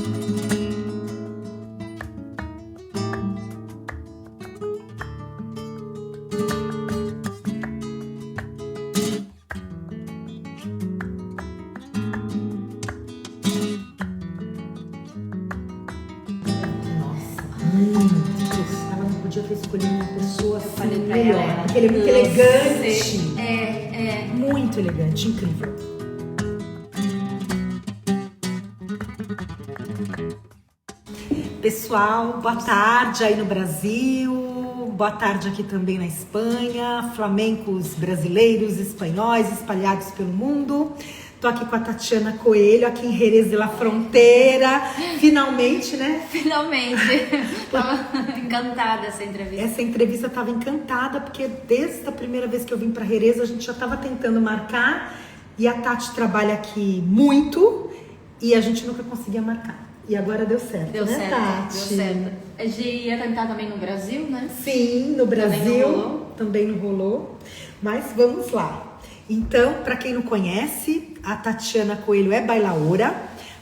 Ela não podia ter escolhido uma pessoa assim, falei pra melhor, ela, porque ele é muito elegante. É. Muito elegante, incrível. Pessoal, boa tarde aí no Brasil, boa tarde aqui também na Espanha, flamencos brasileiros, espanhóis espalhados pelo mundo. Tô aqui com a Tatiana Coelho, aqui em Jerez de la Frontera, finalmente, né? Finalmente. Tava encantada essa entrevista. Essa entrevista tava encantada, porque desde a primeira vez que eu vim para Jerez, a gente já tava tentando marcar, e a Tati trabalha aqui muito, e a gente nunca conseguia marcar. E agora deu certo, Deu né, certo, Tati? deu certo. A gente ia tentar também no Brasil, né? Sim, no Brasil Também não rolou, mas vamos lá. Então, para quem não conhece, a Tatiana Coelho é bailaora,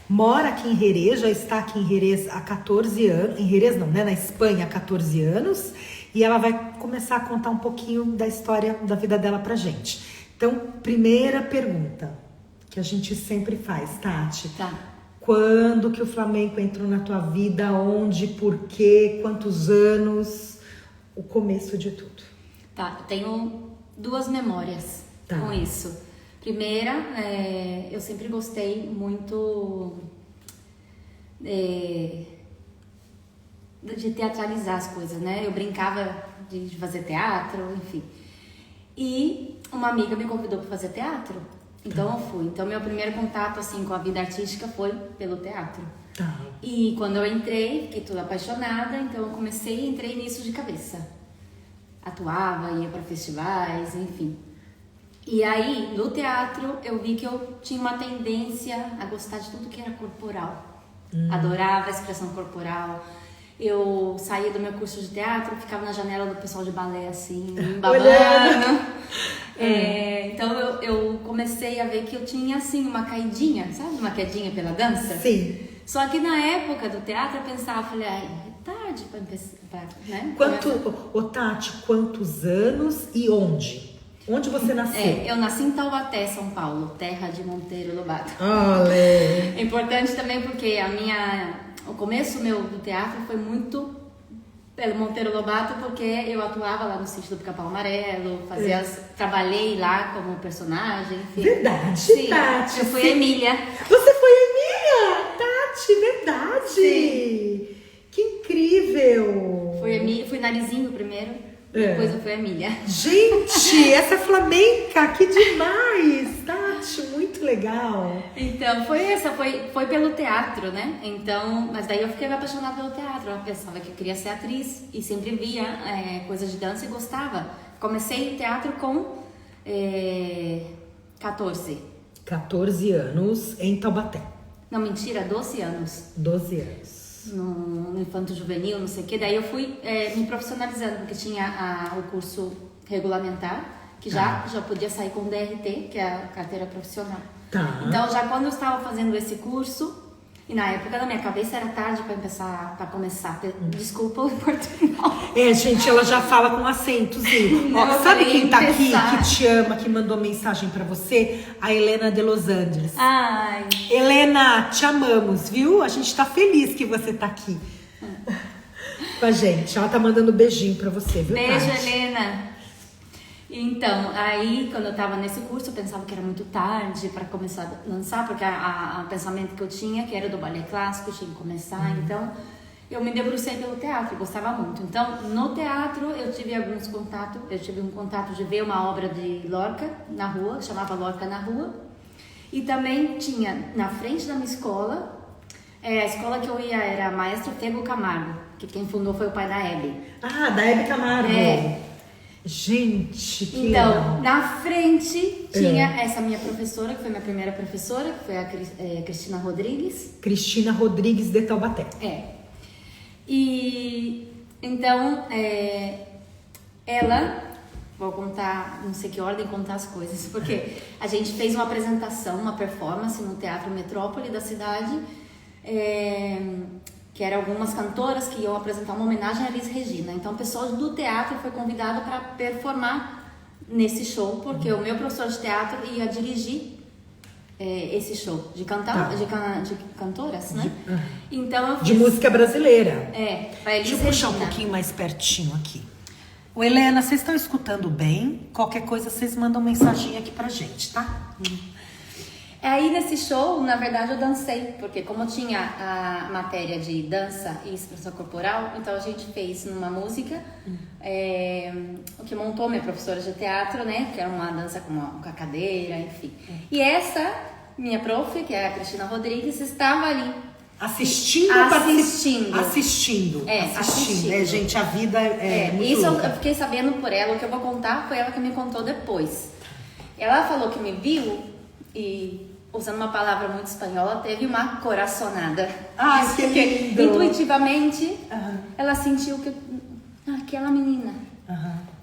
mora aqui em Jerez, já está aqui em Jerez há 14 anos, em Jerez não, né, na Espanha há 14 anos, e ela vai começar a contar um pouquinho da história da vida dela pra gente. Então, primeira pergunta que a gente sempre faz, Tati. Tá. Quando que o flamenco entrou na tua vida? Onde? Por quê? Quantos anos? O começo de tudo. Tá, eu tenho duas memórias com isso. Primeira, eu sempre gostei muito de teatralizar as coisas, né? Eu brincava de fazer teatro, enfim. E uma amiga me convidou para fazer teatro. Então eu fui. Então meu primeiro contato assim com a vida artística foi pelo teatro. Tá. E quando eu entrei, fiquei toda apaixonada, então eu entrei nisso de cabeça. Atuava, ia para festivais, enfim. E aí, no teatro, eu vi que eu tinha uma tendência a gostar de tudo que era corporal. Adorava a expressão corporal. Eu saía do meu curso de teatro, ficava na janela do pessoal de balé, assim, babando. Então eu comecei a ver que eu tinha, assim, uma caidinha, sabe? Uma quedinha pela dança. Sim. Só que na época do teatro eu pensava, falei, é tarde pra empezar, né? Tati, quantos anos e onde? Onde você nasceu? Eu nasci em Taubaté, São Paulo, terra de Monteiro Lobato. Olé. É importante também porque o começo meu do teatro foi muito pelo Monteiro Lobato, porque eu atuava lá no sítio do Pica-Pau Amarelo, trabalhei lá como personagem, enfim. Verdade, sim, Tati. eu fui Emília. Você foi Emília? Tati, verdade. Sim. Que incrível. Fui Narizinho primeiro. Depois eu fui Emília. Gente, essa é flamenca, que demais! Tati, muito legal. Então, foi pelo teatro, né? Então, mas daí eu fiquei apaixonada pelo teatro. Eu pensava que eu queria ser atriz e sempre via coisas de dança e gostava. Comecei teatro com 14. 14 anos em Taubaté. Não, mentira, 12 anos. 12 anos. No infanto juvenil, não sei o que. Daí eu fui me profissionalizando, porque tinha o curso regulamentar, que já podia sair com DRT, que é a carteira profissional. Tá. Então, já quando eu estava fazendo esse curso, e na época na minha cabeça era tarde para começar. Desculpa o português. Gente, ela já fala com acentozinho. Ó, sabe quem tá aqui, que te ama, que mandou mensagem pra você? A Helena de Los Angeles. Ai. Helena, te amamos, viu? A gente tá feliz que você tá aqui com a gente. Ela tá mandando beijinho pra você, viu, Beijo, Tati? Helena. Então, aí quando eu tava nesse curso, eu pensava que era muito tarde para começar a dançar, porque o pensamento que eu tinha, que era do balé clássico, tinha que começar. Então, eu me debrucei pelo teatro, gostava muito. Então, no teatro, eu tive alguns contatos. Eu tive um contato de ver uma obra de Lorca na rua, chamava Lorca na Rua. E também tinha, na frente da minha escola, a escola que eu ia era a Maestro Fego Camargo, que quem fundou foi o pai da Hebe. Ah, da Hebe Camargo. Gente, que então, legal. na frente tinha essa minha professora, que foi minha primeira professora, que foi a Cristina Rodrigues. Cristina Rodrigues de Taubaté. E então, ela, vou contar, não sei que ordem contar as coisas, porque a gente fez uma apresentação, uma performance no Teatro Metrópole da cidade, que eram algumas cantoras que iam apresentar uma homenagem a Elis Regina. Então o pessoal do teatro foi convidado para performar nesse show, porque o meu professor de teatro ia dirigir esse show de cantar, de cantoras, né? Então eu fiz, de música brasileira. pra Elis Deixa eu puxar um Regina. pouquinho mais pertinho aqui. Ô, Helena, vocês estão escutando bem? Qualquer coisa, vocês mandam mensagem aqui pra gente, tá? Aí nesse show, na verdade, eu dancei, porque como tinha a matéria de dança e expressão corporal, então a gente fez numa música, o que montou minha professora de teatro, né? Que era uma dança com a cadeira, enfim. E essa, minha prof, que é a Cristina Rodrigues, estava ali. Assistindo. Gente, a vida é muito isso louca. eu fiquei sabendo por ela, o que eu vou contar foi ela que me contou depois. Ela falou que me viu e, usando uma palavra muito espanhola, teve uma coraçonada. Ah, que lindo! Intuitivamente, ela sentiu que aquela menina.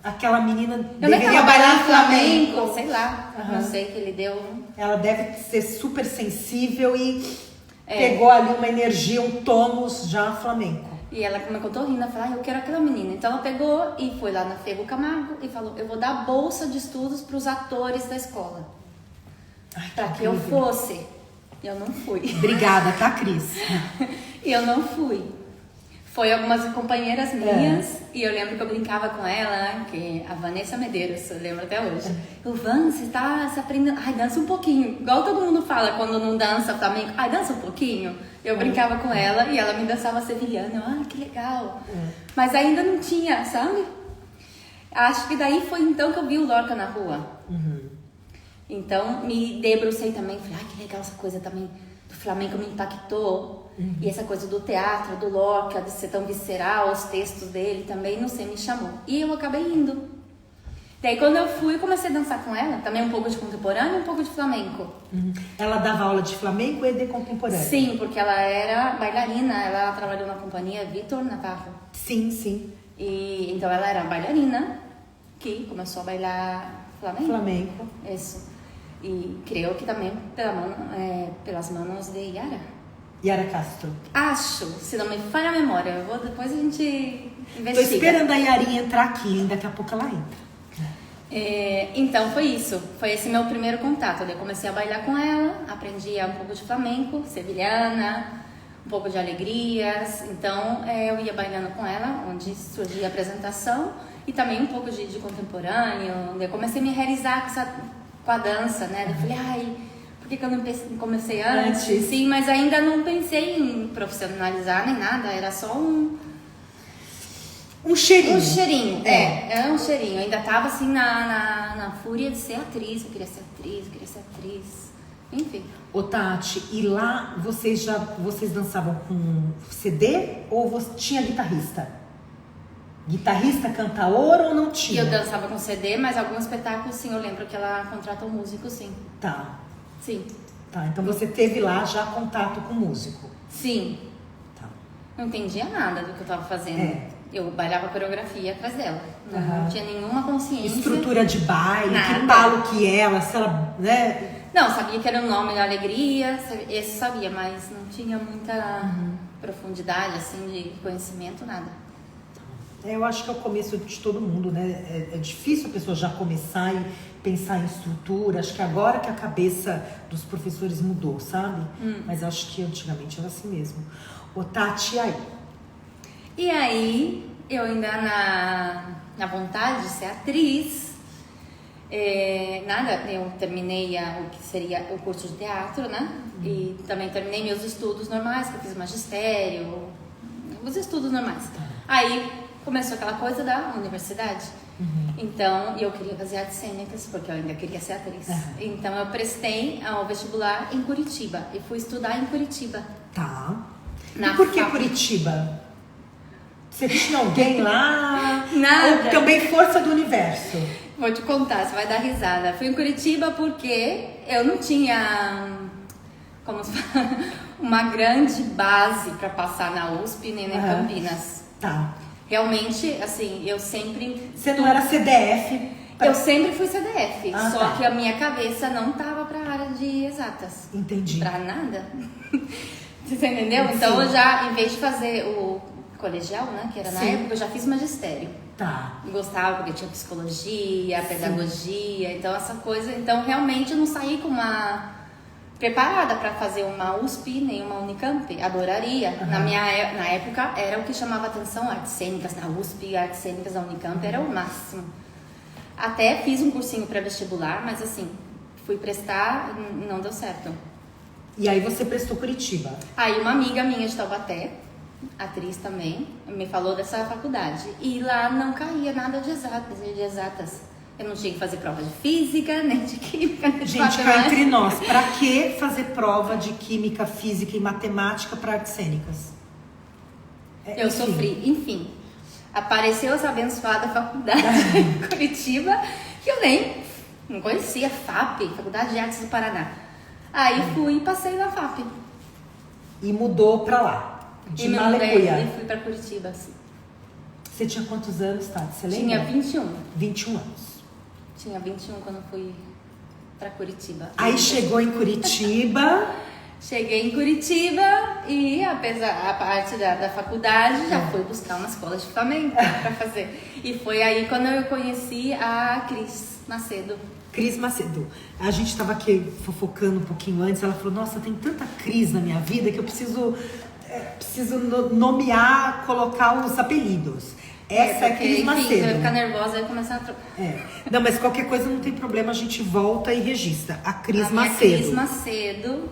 Aquela menina Eu deveria bailar flamenco. sei lá, não sei que ele deu. Ela deve ser super sensível e pegou ali uma energia, um tônus já flamenco. E ela me contou rindo, ela falou, eu quero aquela menina. Então ela pegou e foi lá na Fego Camargo e falou, eu vou dar bolsa de estudos para os atores da escola. Para que eu fosse. Eu não fui. Obrigada, tá, Cris? E eu não fui. Foi algumas companheiras minhas e eu lembro que eu brincava com ela, né? Que a Vanessa Medeiros, eu lembro até hoje. Eu, Van, você tá se aprendendo? Ai, dança um pouquinho. Igual todo mundo fala quando não dança flamenco. Ai, dança um pouquinho. Eu brincava com ela e ela me dançava sevilhana. Eu, ai, que legal. Mas ainda não tinha, sabe? Acho que daí foi então que eu vi o Lorca na rua. Então me debrucei também. Falei, ai, que legal essa coisa também do flamenco, me impactou. E essa coisa do teatro, do Lorca, de ser tão visceral, os textos dele também, não sei, me chamou. E eu acabei indo. Daí quando eu fui, comecei a dançar com ela, também um pouco de contemporâneo e um pouco de flamenco. Ela dava aula de flamenco e de contemporâneo? Sim, porque ela era bailarina, ela trabalhou na companhia Vitor Navarro. Sim, sim. E então ela era bailarina, que começou a bailar flamenco. Isso. E creio que também pelas mãos de Yara Castro. Acho, se não me falha a memória. Depois a gente investiga. Tô esperando a Yarinha entrar aqui, daqui a pouco ela entra. Então foi isso, foi esse meu primeiro contato. Eu comecei a bailar com ela, aprendi um pouco de flamenco, sevilhana, um pouco de alegrias. Então eu ia bailando com ela, onde surgia a apresentação, e também um pouco de contemporâneo. Eu comecei a me realizar com a dança, né? Eu falei, ai, por que eu não comecei antes? Sim, mas ainda não pensei em profissionalizar nem nada, era só um cheirinho. Um cheirinho, era um cheirinho. Eu ainda tava assim na fúria de ser atriz. Eu queria ser atriz. Enfim. Ô Tati, e lá vocês dançavam com CD ou tinha guitarrista? Guitarrista, cantaor ou não tinha? E eu dançava com CD, mas alguns espetáculos sim, eu lembro que ela contratou músico, sim. Tá. Sim. Tá, então você teve lá já contato com músico? Sim. Tá. Não entendia nada do que eu tava fazendo. Eu bailava coreografia atrás dela. Não tinha nenhuma consciência. Estrutura de baile, nada. que palo que ela, se ela, né? Não, sabia que era o nome da alegria, esse sabia, mas não tinha muita profundidade, assim, de conhecimento, nada. Eu acho que é o começo de todo mundo, né? É difícil a pessoa já começar e pensar em estrutura. Acho que agora que a cabeça dos professores mudou, sabe? Mas acho que antigamente era assim mesmo. Ô Tati, aí? E aí, eu ainda na vontade de ser atriz, eu terminei o que seria o curso de teatro, né? E também terminei meus estudos normais, que eu fiz magistério, os estudos normais. Aí começou aquela coisa da universidade. Então, eu queria fazer artes cênicas, porque eu ainda queria ser atriz. Então, eu prestei ao vestibular em Curitiba e fui estudar em Curitiba. Tá. E por que Curitiba? Você tinha alguém lá? Nada. Ou também força do universo? Vou te contar, você vai dar risada. Fui em Curitiba porque eu não tinha, como se fala, uma grande base para passar na USP nem na Campinas. Tá. Realmente, assim, eu sempre... Você não era CDF? Eu sempre fui CDF, só tá. que a minha cabeça não tava pra área de exatas. Entendi. Pra nada. Você entendeu? Sim. Então eu já, em vez de fazer o colegial, né, que era na Sim. época, eu já fiz magistério. Tá. Gostava porque tinha psicologia, pedagogia, então essa coisa. Então realmente eu não saí com uma preparada para fazer uma USP nem uma Unicamp. Adoraria. Na época era o que chamava atenção, artes cênicas na USP, artes cênicas na Unicamp era o máximo. Até fiz um cursinho pré-vestibular, mas assim, fui prestar, não deu certo. E aí você prestou Curitiba. Aí uma amiga minha de Taubaté, atriz também, me falou dessa faculdade. E lá não caía nada de exatas. Eu não tinha que fazer prova de física, nem de química, nem de Gente, cá matemática. entre nós, pra que fazer prova de química, física e matemática para artes cênicas? Eu enfim. sofri, enfim. Apareceu essa abençoada faculdade em Curitiba, que eu nem não conhecia, FAP, Faculdade de Artes do Paraná. Aí fui e passei na FAP. E mudou pra lá, de E me mudei Malecuia. e fui pra Curitiba, assim. Você tinha quantos anos, Tati? Você lembra? Tinha 21. 21 anos. Tinha 21 quando fui pra Curitiba. Aí chegou em Curitiba. Cheguei em Curitiba e, apesar a parte da faculdade, já fui buscar uma escola de flamenco pra fazer. E foi aí quando eu conheci a Cris Macedo. Cris Macedo. A gente tava aqui fofocando um pouquinho antes. Ela falou, nossa, tem tanta Cris na minha vida que eu preciso nomear, colocar os apelidos. Essa é Cris Enfim, Macedo. eu ia ficar nervosa e começar a trocar. Não, mas qualquer coisa não tem problema, a gente volta e registra. A Cris A minha Macedo. Cris Macedo,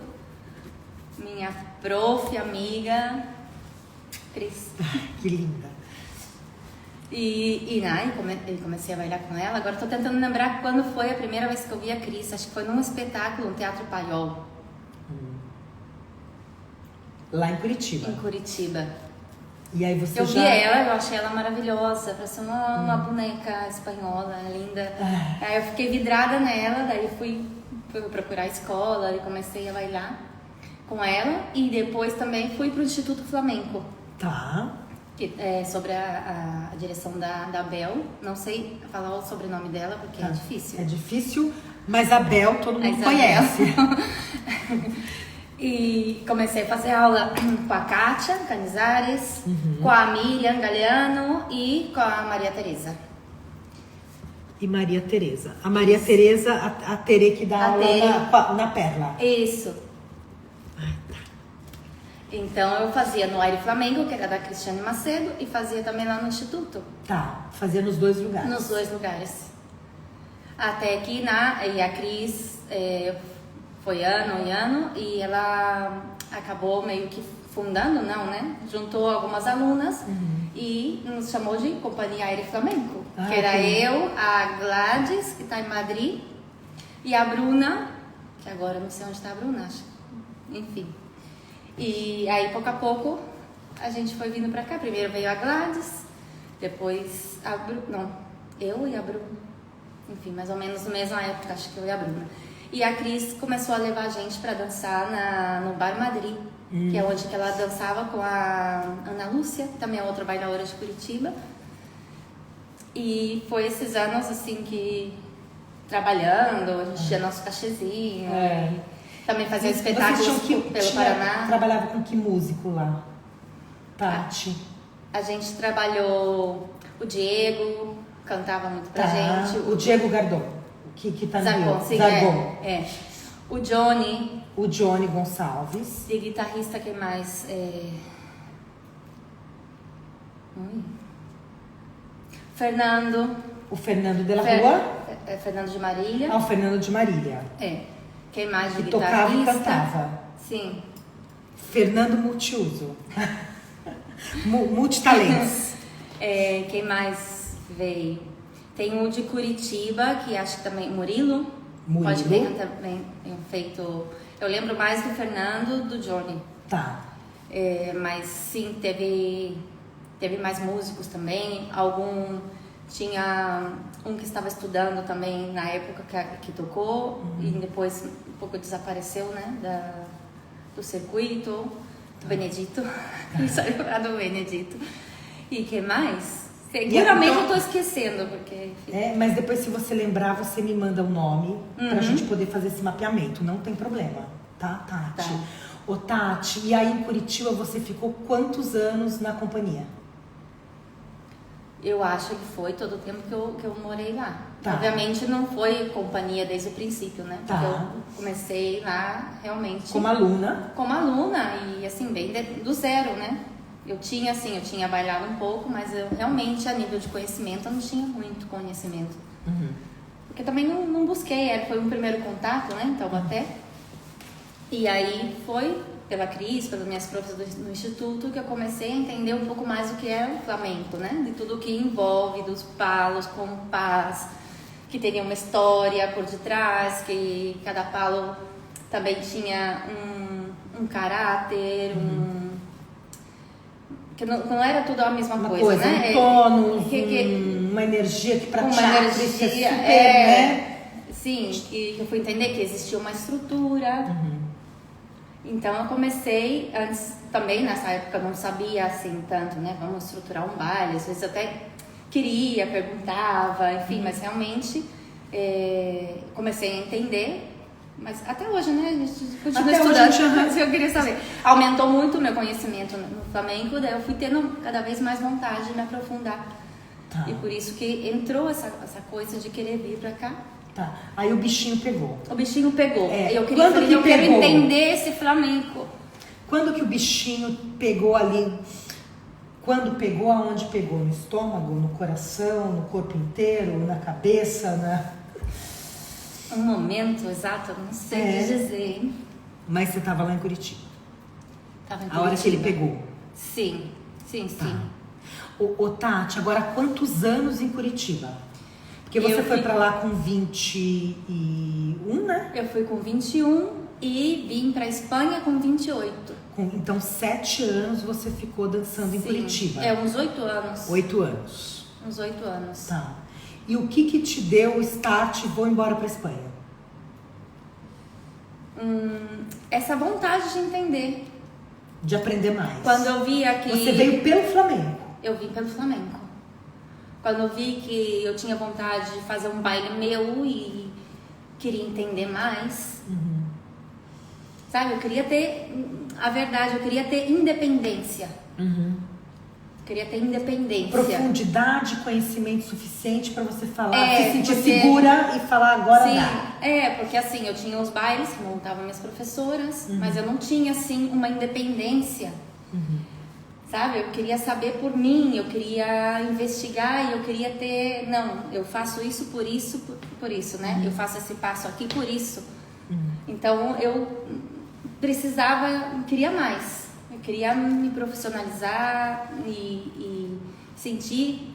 minha prof, amiga, Cris. Que linda. E comecei a bailar com ela. Agora tô tentando lembrar quando foi a primeira vez que eu vi a Cris. Acho que foi num espetáculo, no Teatro Paiol, Lá em Curitiba. em Curitiba. E aí você Eu já... vi ela, eu achei ela maravilhosa, parecia uma boneca espanhola, linda. Aí eu fiquei vidrada nela, daí fui procurar a escola e comecei a bailar com ela. E depois também fui pro Instituto Flamenco, Tá. que é sobre a direção da Bel. Não sei falar o sobrenome dela porque é difícil. É difícil, mas a Bel todo mundo Isabel. conhece. E comecei a fazer aula com a Kátia Canizares, com a Miriam Galeano e com a Maria Tereza. E Maria Tereza. A Maria Tereza, a Tere que dá A aula Tere. na Perla. Isso. Ai, tá. Então eu fazia no Aire Flamengo, que era da Cristiane Macedo, e fazia também lá no Instituto, Tá, fazia nos dois lugares. nos dois lugares. Até que e a Cris foi ano e ano, e ela acabou meio que fundando, não, né? Juntou algumas alunas e nos chamou de Companhia Aire Flamenco. Que era eu, a Gladys, que está em Madrid, e a Bruna, que agora eu não sei onde está a Bruna, acho. Enfim. E aí, pouco a pouco, a gente foi vindo pra cá. Primeiro veio a Gladys, depois a Bruna. Não, eu e a Bruna. Enfim, mais ou menos na mesma época, acho que eu e a Bruna. E a Cris começou a levar a gente pra dançar no Bar Madrid, que é onde que ela dançava com a Ana Lúcia, que também é outra bailadora de Curitiba. E foi esses anos, assim, que trabalhando, a gente tinha nosso cachezinho. Também fazia espetáculos pelo Paraná. Trabalhava com que músico lá? Tati. A gente trabalhou o Diego, cantava muito pra gente. O Diego Gardon, que tá no Zargon, Rio. sim, Zargon. O Johnny. O Johnny Gonçalves. E guitarrista, que mais? Fernando. O Fernando de la Rua. Fernando de Marília. O Fernando de Marília. Quem mais de Que tocava guitarrista? e cantava. Sim. Fernando Multiuso. Multitalentos. Quem mais veio? Tem o de Curitiba, que acho que também... Murilo. Pode ter também feito... Eu lembro mais do Fernando, do Johnny. Tá. Mas sim, teve mais músicos também. Tinha um que estava estudando também na época que tocou. E depois um pouco desapareceu, né? Do circuito. Do Benedito. Ele só lembrar do Benedito. E que mais? Seguramente eu tô esquecendo, porque... Enfim. Mas depois, se você lembrar, você me manda o nome pra gente poder fazer esse mapeamento. Não tem problema, tá, Tati? Tá. Ô Tati, e aí em Curitiba você ficou quantos anos na companhia? Eu acho que foi todo o tempo que eu morei lá. Tá. Obviamente não foi companhia desde o princípio, né? Tá. Porque eu comecei lá realmente... Como aluna? Como aluna e assim, bem do zero, né? Eu tinha bailado um pouco, mas eu realmente, a nível de conhecimento, eu não tinha muito conhecimento. Porque também não busquei, foi um primeiro contato, né, em Taubaté. E aí foi pela Cris, pelas minhas profs no instituto, que eu comecei a entender um pouco mais o que é o flamenco, né? De tudo o que envolve, dos palos, compás, que teria uma história por detrás, que cada palo também tinha um caráter, que não era tudo a mesma coisa, né? Tônus, uma energia que pra ti é super, né? Sim, que eu fui entender que existia uma estrutura. Então eu comecei, antes também nessa época eu não sabia assim tanto, né? Vamos estruturar um baile, às vezes eu até queria, perguntava, enfim, mas realmente comecei a entender. Mas até hoje, né? A gente continua estudando, mas eu queria saber. Aumentou muito o meu conhecimento no flamenco, daí eu fui tendo cada vez mais vontade de me aprofundar. Tá. E por isso que entrou essa coisa de querer vir pra cá. Tá. Aí o bichinho pegou. O bichinho pegou. Eu quero entender esse flamenco. Quando que o bichinho pegou ali? Quando pegou, aonde pegou? No estômago, no coração, no corpo inteiro, na cabeça, Um momento exato, eu não sei dizer, hein? Mas você estava lá em Curitiba? Tava em A hora que ele pegou? Sim. Tá. Ô Tati, agora quantos anos em Curitiba? Porque você foi pra lá com 21, né? Eu fui com 21 e vim pra Espanha com 28. Então 7 anos você ficou dançando em Curitiba? Uns 8 anos. 8 anos. Uns 8 anos. Tá. E o que te deu o start, vou embora pra Espanha? Essa vontade de entender. De aprender mais. Quando eu vi aqui... Você veio pelo Flamengo? Eu vim pelo Flamengo. Quando eu vi que eu tinha vontade de fazer um baile meu e queria entender mais. Sabe, eu queria ter... A verdade, eu queria ter independência. Queria ter independência. Profundidade, conhecimento suficiente pra você falar, se sentir porque... segura e falar agora Sim, dá. porque assim, eu tinha os bailes que montavam minhas professoras, mas eu não tinha assim uma independência. Sabe, eu queria saber por mim, eu queria investigar e eu queria ter, não, eu faço isso, por isso, né? Eu faço esse passo aqui por isso. Então eu queria mais. Eu queria me profissionalizar e sentir,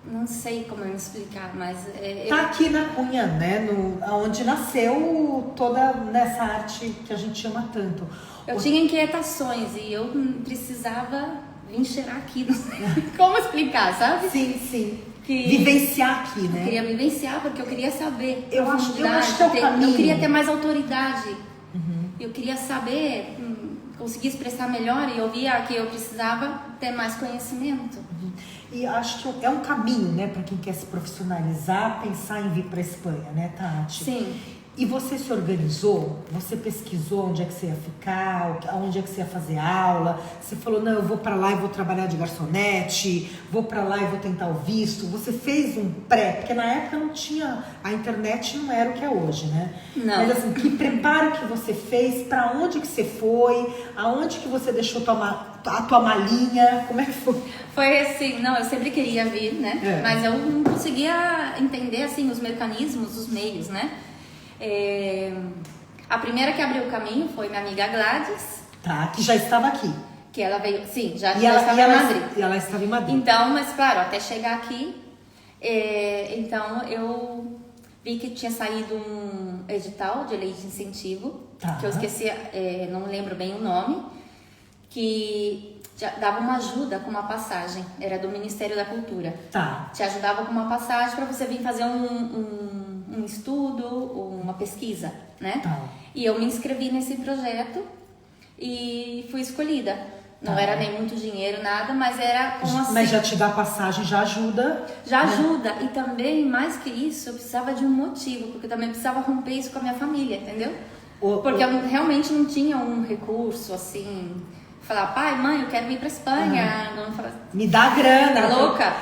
não sei como me explicar, mas... Tá aqui na Cunha, né? Onde nasceu toda nessa arte que a gente ama tanto. Eu tinha inquietações e eu precisava vir cheirar aqui, não sei como explicar, sabe? Sim. Vivenciar aqui, né? Eu queria vivenciar porque eu queria saber. Eu acho que é o caminho. Eu queria ter mais autoridade. Eu queria saber, conseguir expressar melhor e eu via que eu precisava ter mais conhecimento. E acho que é um caminho, né, para quem quer se profissionalizar, pensar em vir para Espanha, né, Tati? Sim. E você se organizou? Você pesquisou onde é que você ia ficar, onde é que você ia fazer aula? Você falou, não, eu vou para lá e vou trabalhar de garçonete, vou para lá e vou tentar o visto. Você fez um pré, porque na época não tinha, a internet não era o que é hoje, né? Não. Mas assim, que preparo que você fez, para onde que você foi, aonde que você deixou a tua malinha, como é que foi? Foi assim, não, eu sempre queria vir, né? Mas eu não conseguia entender, assim, os mecanismos, os meios, né? A primeira que abriu o caminho foi minha amiga Gladys. Tá, que já estava aqui. Que ela veio, sim, já ela estava em Madrid. E ela estava em Madrid. Então, mas claro, até chegar aqui, então eu vi que tinha saído um edital de lei de incentivo, que eu esqueci, não lembro bem o nome, que dava uma ajuda com uma passagem, era do Ministério da Cultura. Tá. Te ajudava com uma passagem para você vir fazer um estudo, uma pesquisa, né? Tá. E eu me inscrevi nesse projeto e fui escolhida. Não era nem muito dinheiro, nada, mas era uma... Mas já te dá passagem, já ajuda. Já ajuda. E também, mais que isso, eu precisava de um motivo, porque eu também precisava romper isso com a minha família, entendeu? Porque eu realmente não tinha um recurso, assim, falar, pai, mãe, eu quero ir pra Espanha. Não falar, me dá grana. Tá louca?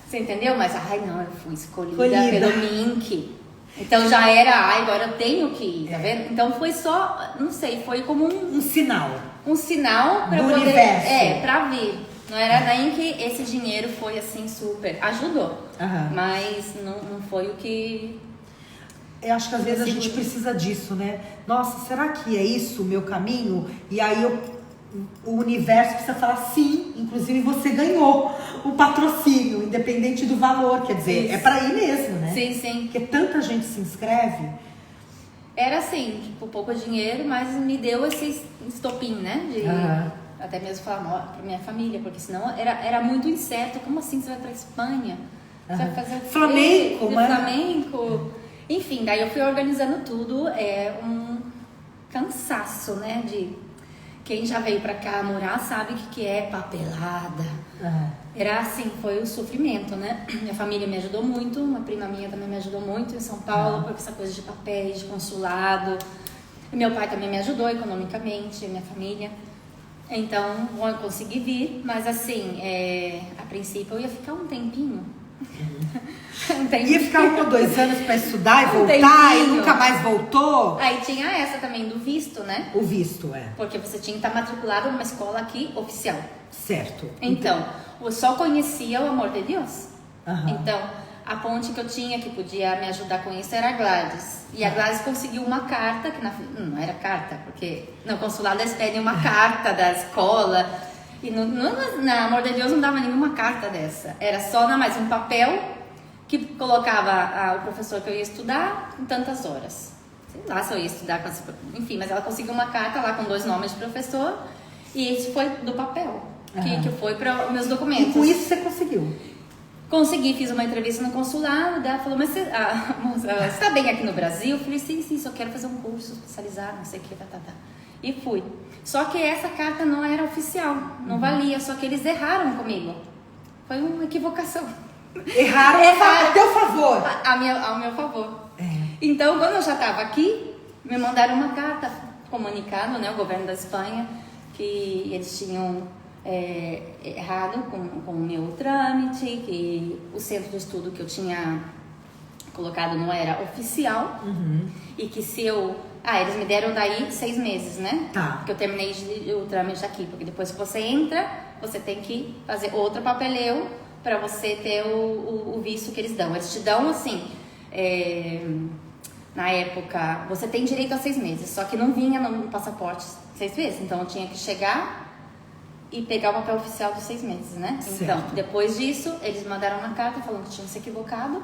Você entendeu? Mas, não, eu fui escolhida pelo MINC. Então já era, agora eu tenho que ir, tá vendo? Então foi só, não sei, foi como um sinal. Um sinal pra poder. Universo. Pra vir. Não era nem que esse dinheiro foi assim super. Ajudou. Mas não foi o que. Eu acho que às vezes a gente precisa disso, né? Nossa, será que é isso o meu caminho? E aí o universo precisa falar sim, inclusive você ganhou o patrocínio, independente do valor, quer dizer, é pra ir mesmo, né? Sim. Porque tanta gente se inscreve. Era assim, tipo, pouco dinheiro, mas me deu esse estopim, né? De até mesmo falar pra minha família, porque senão era muito incerto. Como assim você vai pra Espanha? Você vai fazer o quê? Flamenco, né? Flamenco. Enfim, daí eu fui organizando tudo, um cansaço, né? De quem já veio pra cá morar sabe o que é papelada. Era assim, foi o sofrimento, né? Minha família me ajudou muito, uma prima minha também me ajudou muito em São Paulo, com essa coisa de papéis, de consulado. E meu pai também me ajudou economicamente, minha família. Então, eu consegui vir, mas assim, a princípio eu ia ficar um tempinho. Ia ficar 1 ou 2 anos pra estudar e voltar e nunca mais voltou. Aí tinha essa também do visto, né? O visto, Porque você tinha que estar matriculado numa escola aqui oficial. Certo. Então, eu só conhecia o Amor de Deus. Então, a ponte que eu tinha que podia me ajudar com isso era a Gladys. E a Gladys conseguiu uma carta, que não era carta, porque no consulado eles pedem uma carta da escola. E na Amor de Deus não dava nenhuma carta dessa. Era só mais um papel que colocava o professor que eu ia estudar com tantas horas. Sei lá se eu ia estudar com enfim, mas ela conseguiu uma carta lá com 2 nomes de professor. E isso foi do papel, que foi para os meus documentos. E com isso você conseguiu? Consegui, fiz uma entrevista no consulado. Ela falou, mas você está bem aqui no Brasil? Eu falei, sim, só quero fazer um curso especializado, não sei o que, tá. E fui. Só que essa carta não era oficial, não valia, só que eles erraram comigo. Foi uma equivocação. Erraram a teu favor. Ao meu favor. Então, quando eu já estava aqui, me mandaram uma carta comunicando, né, o governo da Espanha, que eles tinham errado com o meu trâmite, que o centro de estudo que eu tinha colocado não era oficial, e que se eu... eles me deram daí 6 meses, né? Porque eu terminei o trâmite aqui, porque depois que você entra, você tem que fazer outro papeleu para você ter o visto que eles dão. Eles te dão assim, na época, você tem direito a 6 meses, só que não vinha no passaporte 6 meses, então eu tinha que chegar e pegar o papel oficial dos 6 meses, né? Certo. Então, depois disso, eles mandaram uma carta falando que tinham se equivocado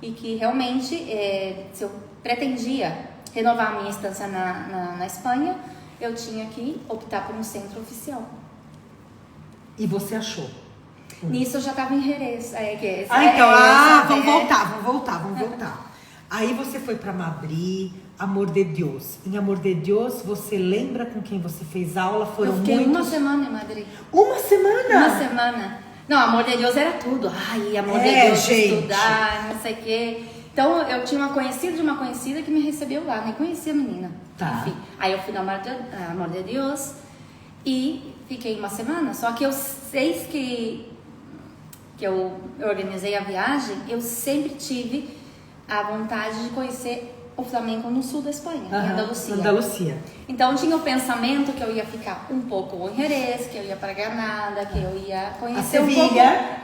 e que realmente, se eu pretendia renovar a minha estância na Espanha, eu tinha que optar por um centro oficial. E você achou? Nisso eu já estava em Jerez. Vamos voltar. Aí você foi para Madrid, Amor de Deus. Em Amor de Deus, você lembra com quem você fez aula? Foram eu fiquei muitos... uma semana em Madrid. Uma semana? Uma semana. Não, Amor de Deus era tudo. Amor de Deus, gente. estudar, não sei o quê. Então, eu tinha uma conhecida de uma conhecida que me recebeu lá, nem conhecia a menina. Enfim, aí eu fui no Amor de Deus e fiquei uma semana. Só que eu sei que eu organizei a viagem, eu sempre tive a vontade de conhecer o flamenco no sul da Espanha, em Andalucia. Então, tinha o pensamento que eu ia ficar um pouco em Jerez, que eu ia para Granada, que eu ia conhecer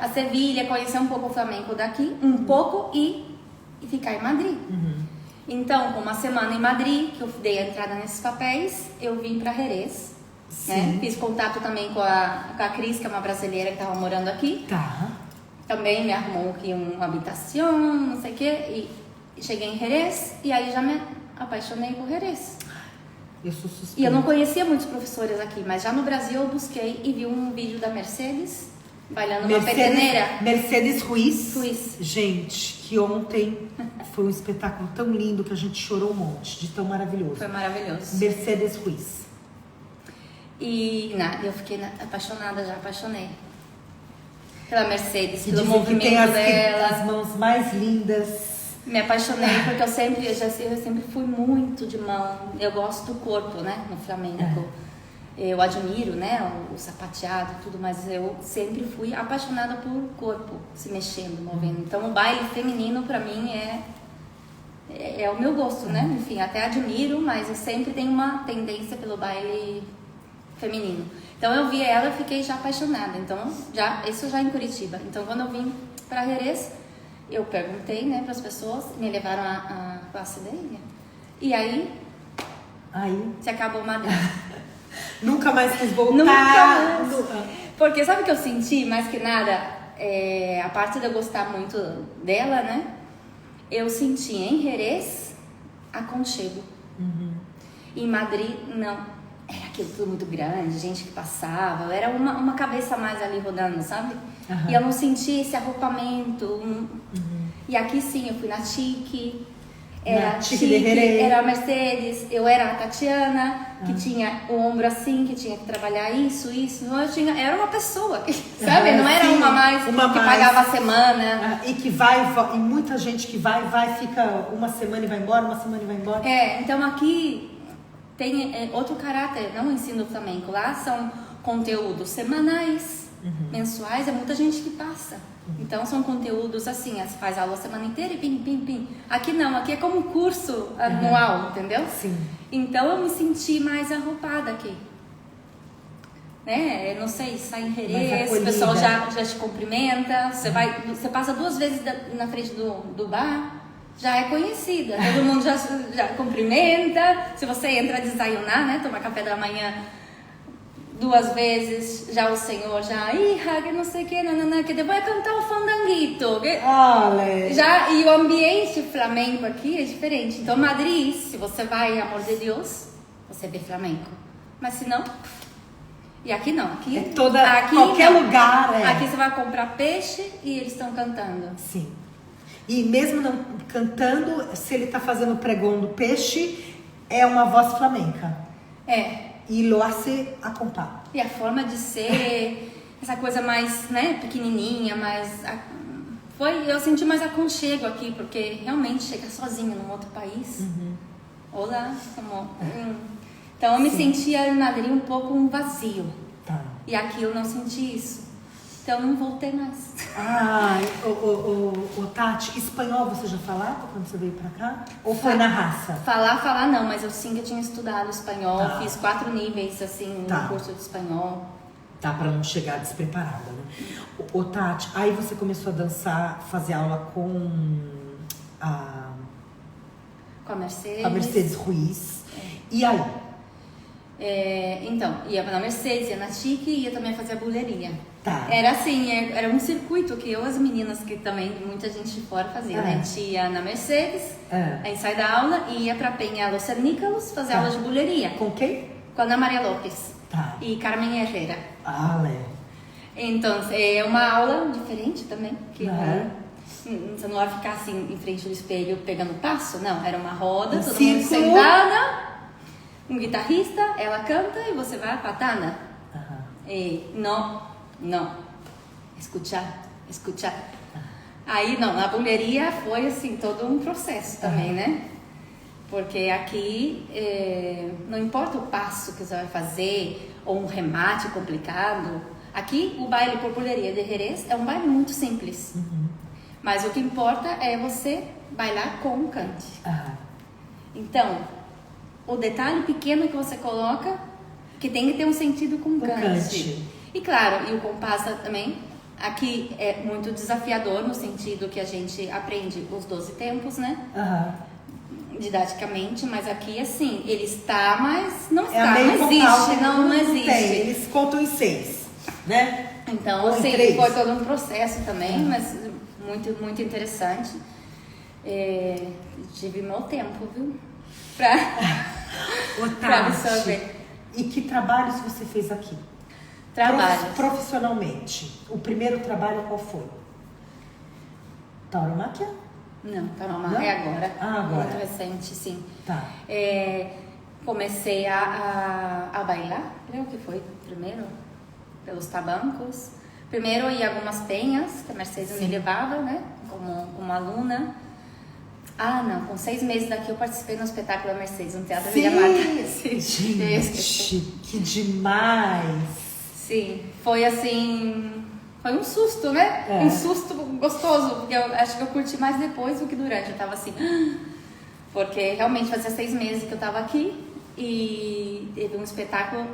a Sevilha, conhecer um pouco o flamenco daqui, um pouco e ficar em Madrid. Então, com uma semana em Madrid, que eu dei a entrada nesses papéis, eu vim para Jerez. Né? Fiz contato também com a Cris, que é uma brasileira que estava morando aqui. Também me arrumou aqui uma habitação, não sei o quê. E cheguei em Jerez e aí já me apaixonei por Jerez. Eu sou suspeita. E eu não conhecia muitos professores aqui, mas já no Brasil eu busquei e vi um vídeo da Mercedes bailando uma peteneira. Mercedes Ruiz. Ruiz. Gente, que ontem foi um espetáculo tão lindo que a gente chorou um monte, de tão maravilhoso. Foi maravilhoso. Mercedes Ruiz. E eu fiquei apaixonada, já apaixonei pela Mercedes, Que pelo dizem movimento que tem dela. as mãos mais lindas Me apaixonei porque eu sempre fui muito de mão. Eu gosto do corpo, né? No flamenco. Eu admiro, né? O sapateado e tudo, mas eu sempre fui apaixonada por corpo, se mexendo, movendo. Então o baile feminino pra mim é o meu gosto, né? Enfim, até admiro, mas eu sempre tenho uma tendência pelo baile feminino. Então eu vi ela e fiquei já apaixonada. Então, isso já em Curitiba. Então quando eu vim pra Jerez, eu perguntei, né, para as pessoas, me levaram a classe dele. E aí se acabou Madrid. Nunca mais quis voltar. Nunca mais. Porque sabe o que eu senti, mais que nada, a parte de eu gostar muito dela, né? Eu senti em Jerez aconchego. Em Madrid, não. Era aquilo tudo muito grande, gente que passava. Era uma cabeça a mais ali rodando, sabe? E eu não senti esse arroupamento. E aqui sim, eu fui na Chique. Era a Mercedes, eu era a Tatiana, que tinha o ombro assim, que tinha que trabalhar isso. Era uma pessoa, sabe? Não era uma mais que pagava a semana. E que e muita gente que vai, fica uma semana e vai embora, uma semana e vai embora. Então aqui tem outro caráter, não o ensino flamenco. Lá são conteúdos semanais, mensuais, é muita gente que passa. Então são conteúdos assim, faz aula a semana inteira e pim. Aqui não, aqui é como um curso anual, entendeu? Sim. Então eu me senti mais arropada aqui. Né? Não sei, sai em Jerez, o pessoal já te cumprimenta, você passa 2 vezes na frente do bar, já é conhecida, todo mundo já cumprimenta. Se você entra a desayunar, né, tomar café da manhã 2 vezes, já o senhor que não sei o que depois vai cantar o fandanguito. E o ambiente flamenco aqui é diferente. Então Madrid, se você vai, amor de Deus, você vê flamenco. Mas se não, e aqui não, aqui qualquer lugar. Aqui você vai comprar peixe e eles estão cantando. Sim. E mesmo não cantando, se ele tá fazendo pregão do peixe, é uma voz flamenca. E lo hace a contar. E a forma de ser, essa coisa mais, né, pequenininha, eu senti mais aconchego aqui, porque realmente chegar sozinha num outro país. Olá, amor. Então eu me sentia em Madrid um pouco um vazio. Tá. E aqui eu não senti isso. Então eu não voltei mais. Tati, espanhol você já falava quando você veio pra cá? Ou foi na raça? Falar não, mas eu sim que eu tinha estudado espanhol, fiz 4 níveis assim no curso de espanhol. Tá, pra não chegar despreparada, né? Tati, aí você começou a dançar, fazer aula com a Mercedes Ruiz. E aí? Então, ia na Mercedes, ia na Chique e ia também fazer a buleria. Tá. Era assim, era um circuito que as meninas que também, muita gente de fora fazia, né? A gente ia na Mercedes, aí sai da aula e ia pra Penha Los Cernícalos fazer aula de buleria. Com quem? Com a Ana Maria Lopes. Tá. E Carmen Herrera. Então, é uma aula diferente também, que você não vai ficar assim em frente do espelho pegando passo, não, era uma roda, todo mundo sentada, um guitarrista, ela canta e você vai a patana. Não, escuchar. Aí na buleria foi assim, todo um processo também, né? Porque aqui não importa o passo que você vai fazer ou um remate complicado. Aqui o baile por buleria de Jerez é um baile muito simples. Mas o que importa é você bailar com o cante. Então, o detalhe pequeno que você coloca, que tem que ter um sentido com o cante. E claro, e o compasso também, aqui é muito desafiador no sentido que a gente aprende os 12 tempos, né? Didaticamente, mas aqui assim, ele está, mas não está, não existe. Eles contam em 6, né? Então, assim, foi todo um processo também, mas muito, muito interessante. Tive meu tempo, viu? Pra absorver. E que trabalhos você fez aqui? Profissionalmente. O primeiro trabalho qual foi? Tauromáquia? Não, tauromáquia é agora. Agora. Muito recente, sim. Tá. Comecei a bailar, creio que foi primeiro, pelos tabancos. Primeiro ia algumas penhas, que a Mercedes me levava, né, como uma aluna. Ah, não. Com 6 meses daqui eu participei no espetáculo da Mercedes, no Teatro Sim. Vila Mata. Sim. Gente, que demais! Sim, foi assim... Foi um susto, né? É. Um susto gostoso, porque eu acho que eu curti mais depois do que durante. Eu tava assim... Porque realmente fazia 6 meses que eu tava aqui e teve um espetáculo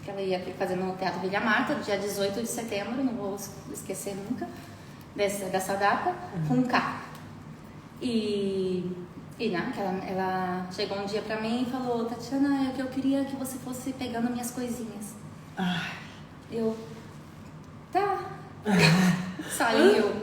que ela ia fazer no Teatro Vila Marta, dia 18 de setembro, não vou esquecer nunca dessa data, com um K. Né, que ela chegou um dia pra mim e falou: Tatiana, eu queria que você fosse pegando minhas coisinhas. Ai. Eu... Tá. Saiu.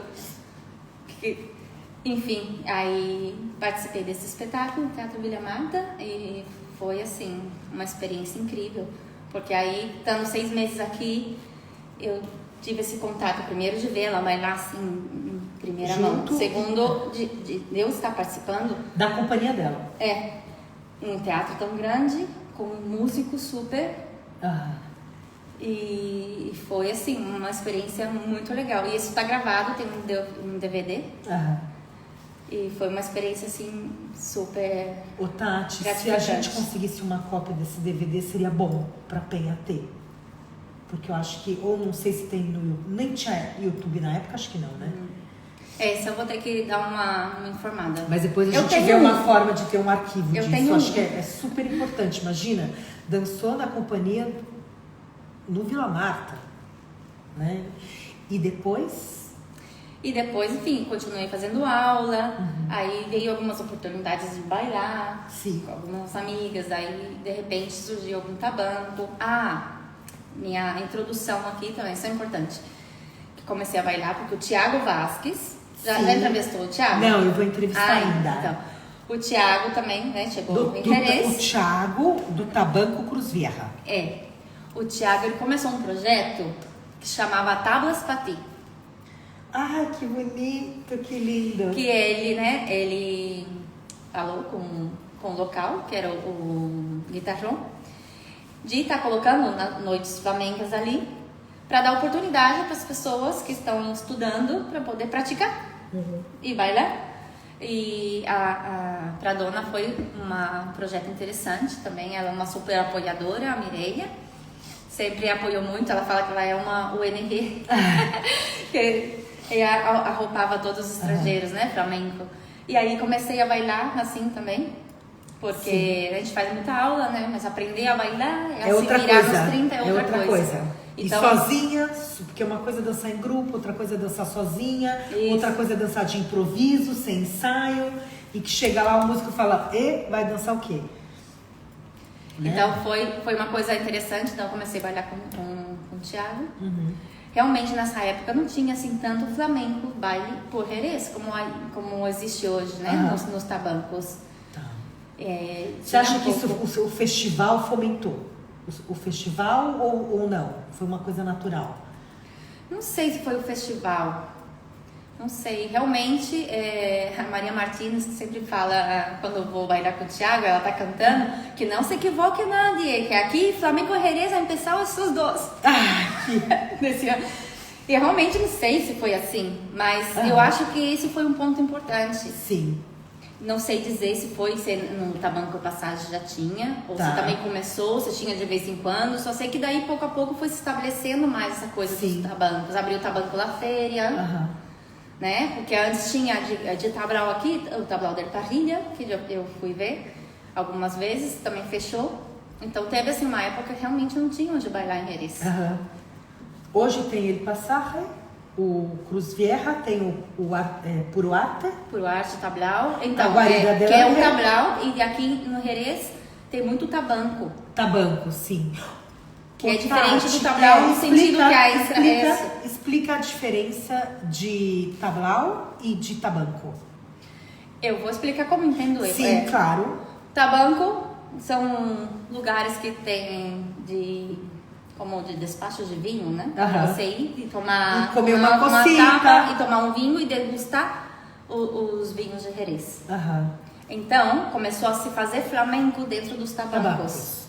Enfim, aí participei desse espetáculo no Teatro Vila Marta e foi assim, uma experiência incrível. Porque aí, estando 6 meses aqui, eu tive esse contato, primeiro de ver ela bailar assim, em primeira mão. Segundo, de eu estar participando. Da companhia dela. Um teatro tão grande, com um músico super. E foi assim, uma experiência muito legal. E isso está gravado, tem um DVD. E foi uma experiência assim, super. Ô Tati, se a gente conseguisse uma cópia desse DVD, seria bom pra Penha ter. Porque eu acho que, ou não sei se tem no... Nem tinha YouTube na época, acho que não, né? Isso eu vou ter que dar uma informada. Mas depois a gente vê uma forma de ter um arquivo disso. Tenho acho que é super importante. Imagina, dançou na companhia no Vila Marta, né? E depois, enfim, continuei fazendo aula. Aí veio algumas oportunidades de bailar. Sim. Com algumas amigas. Aí, de repente, surgiu algum tabanco. Minha introdução aqui também, isso é importante. Que comecei a bailar porque o Thiago Vasquez... Já entrevistou o Thiago? Não, eu vou entrevistar ainda. Então, o Thiago também, né, chegou em Jerez. O Thiago do Tabanco Cruz Vieja. O Thiago, ele começou um projeto que chamava Tablas Pati. Ai, que bonito, que lindo. Que ele falou com o local, que era o guitarrão, de estar colocando nas noites flamencas ali, para dar oportunidade para as pessoas que estão estudando para poder praticar e bailar. E para a dona foi um projeto interessante também. Ela é uma super apoiadora, a Mireia. Sempre apoiou muito. Ela fala que ela é uma UNG. que arroupava todos os estrangeiros, né? Flamenco. E aí comecei a bailar assim também. Porque a gente faz muita aula, né? Mas aprender a bailar, é outra virar coisa. nos 30 é outra coisa. Então, e sozinha, porque uma coisa é dançar em grupo, outra coisa é dançar sozinha, outra coisa é dançar de improviso, sem ensaio, e que chega lá o músico fala, vai dançar o quê? Né? Então foi uma coisa interessante, então eu comecei a bailar com o Thiago. Realmente nessa época não tinha assim tanto flamenco, baile por Jerez, como existe hoje, né? Nos tabancos. Tá. Você acha que o festival fomentou? O festival ou não? Foi uma coisa natural? Não sei se foi o festival. Não sei. Realmente, a Maria Martins sempre fala, quando eu vou bailar com o Thiago, ela tá cantando, que não se equivoque nadie, que aqui Flamengo e Jerez vai começar os seus dois. E eu realmente não sei se foi assim, mas eu acho que esse foi um ponto importante. Sim. Não sei dizer se no Tabanco Passagem já tinha, ou se também começou, se tinha de vez em quando. Só sei que daí, pouco a pouco, foi se estabelecendo mais essa coisa dos tabancos. Abriu o Tabanco La Feria, né? Porque antes tinha de Tabral aqui, o Tabral del Parrilha, que eu fui ver algumas vezes, também fechou. Então teve assim uma época que realmente não tinha onde bailar em Jerez. Hoje tem ele Passagem, o Cruz Vieja, tem o Puro Arte. Puro Arte, Tablau. Então, que é um Tablau, e aqui no Jerez tem muito tabanco. Tabanco, sim. Que é diferente do Tablau no sentido que explica a diferença de Tablau e de Tabanco. Eu vou explicar como entendo eu. Sim, claro. Tabanco são lugares que tem como de despachos de vinho, né? Pra você ir e tomar... E comer uma cocita. Tapa, e tomar um vinho e degustar os vinhos de Jerez. Então, começou a se fazer flamenco dentro dos tabancos.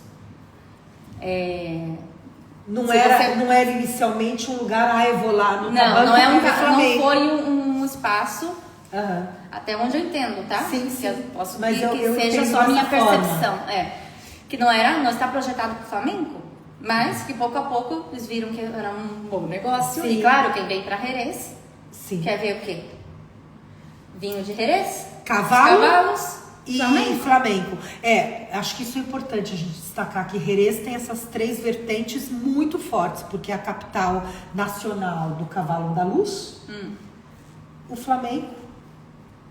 Não era inicialmente um lugar, eu vou lá no tabanco. Não foi um espaço Até onde eu entendo, tá? Sim, sim. Eu posso Mas que eu seja entendo só a minha dessa forma. percepção. Que não está projetado para o flamenco, mas que pouco a pouco eles viram que era um bom negócio. Sim. E claro, quem vem para Jerez Sim. quer ver o quê? Vinho de Jerez, Cavalos e flamenco. flamenco. Acho que isso é importante a gente destacar que Jerez tem essas 3 vertentes muito fortes, porque é a capital nacional do cavalo andaluz, o flamenco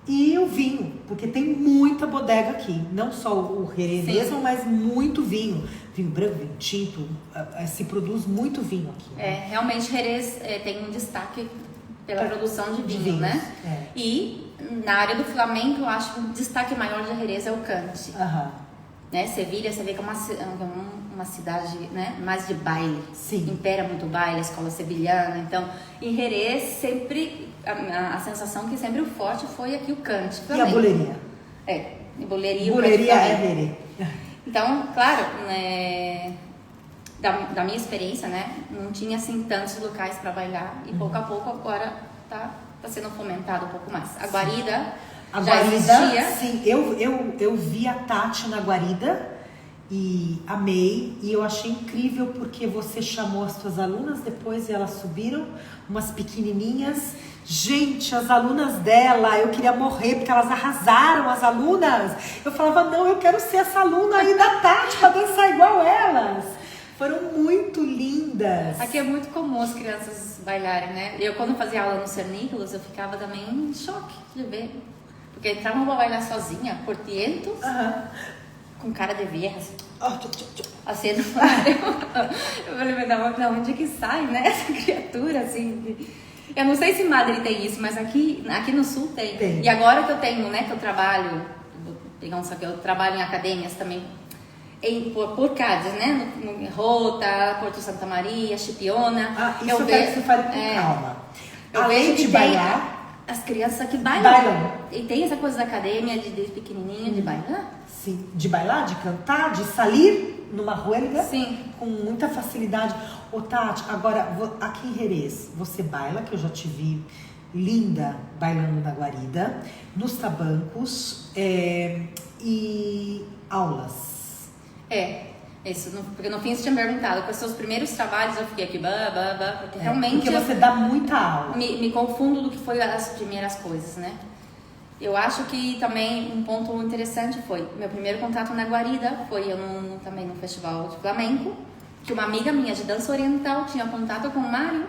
e o vinho, porque tem muita bodega aqui, não só o Jerez mesmo, mas muito vinho branco, vinho tinto, se produz muito vinho aqui. Né? Realmente Jerez tem um destaque pela produção de vinho, vinhos, né? E na área do flamenco, eu acho que o destaque maior de Jerez é o cante. Né? Sevilha, você vê que é uma cidade, né, mais de baile. Sim. Impera muito baile, a escola sevilhana. Então, em Jerez, sempre a sensação que sempre o forte foi aqui o cante. E a boleria? E boleria. Boleria é Jerez. Então, claro, né, da minha experiência, né, não tinha assim tantos locais para bailar e pouco a pouco agora tá sendo fomentado um pouco mais. A guarida já existia. Sim, eu vi a Tati na guarida e amei, e eu achei incrível porque você chamou as suas alunas depois e elas subiram, umas pequenininhas. Gente, as alunas dela, eu queria morrer porque elas arrasaram, as alunas. Eu falava, não, eu quero ser essa aluna aí da Tati pra dançar igual elas. Foram muito lindas. Aqui é muito comum as crianças bailarem, né? Eu, quando fazia aula no Sr. Nicholas, eu ficava também em choque de ver. Porque entravam pra bailar sozinha, por tientos, com cara de verras. Assim, no eu falei, mas da onde que sai, né? Essa criatura, assim. Eu não sei se Madrid tem isso, mas aqui no Sul tem. E agora que eu tenho, né, que eu trabalho, vou pegar um saque, eu trabalho em academias também, por Cádiz, né? No Rota, Porto Santa Maria, Chipiona. Isso eu quero que você fale com calma. Eu vejo que bailar, as crianças aqui bailam. E tem essa coisa da academia, desde pequenininha, de bailar. Sim, de bailar, de cantar, de sair numa huelga. Sim. Com muita facilidade. Ô Tati, agora, aqui em Jerez, você baila, que eu já te vi linda bailando na guarida, nos tabancos e aulas. Isso, porque no fim você tinha perguntado, com os seus primeiros trabalhos eu fiquei aqui, porque realmente... Porque você dá muita aula. Me confundo do que foi as primeiras coisas, né? Eu acho que também um ponto interessante foi, meu primeiro contato na guarida foi também no festival de flamenco, que uma amiga minha de dança oriental tinha contato com o Mário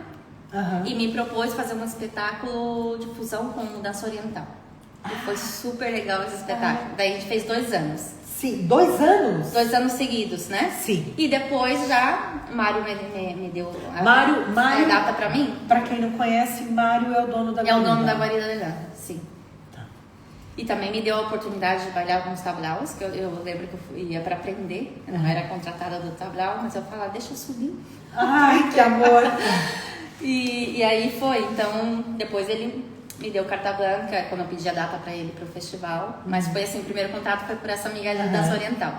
e me propôs fazer um espetáculo de fusão com dança oriental. E foi super legal esse espetáculo. Daí a gente fez 2 anos. Sim, 2 anos? 2 anos seguidos, né? Sim. E depois já, Mário me deu a data pra mim. Pra quem não conhece, Mário é o dono da guarida. É o dono da guarida dela, sim. Tá. E também me deu a oportunidade de bailar alguns tablaus, que eu lembro que eu ia pra aprender. Eu não era contratada do tablau, mas eu falava, deixa eu subir. Ai, que amor! E aí foi, então depois ele me deu carta branca quando eu pedi a data pra ele pro festival, mas foi assim, o primeiro contato foi por essa amiga de dança oriental.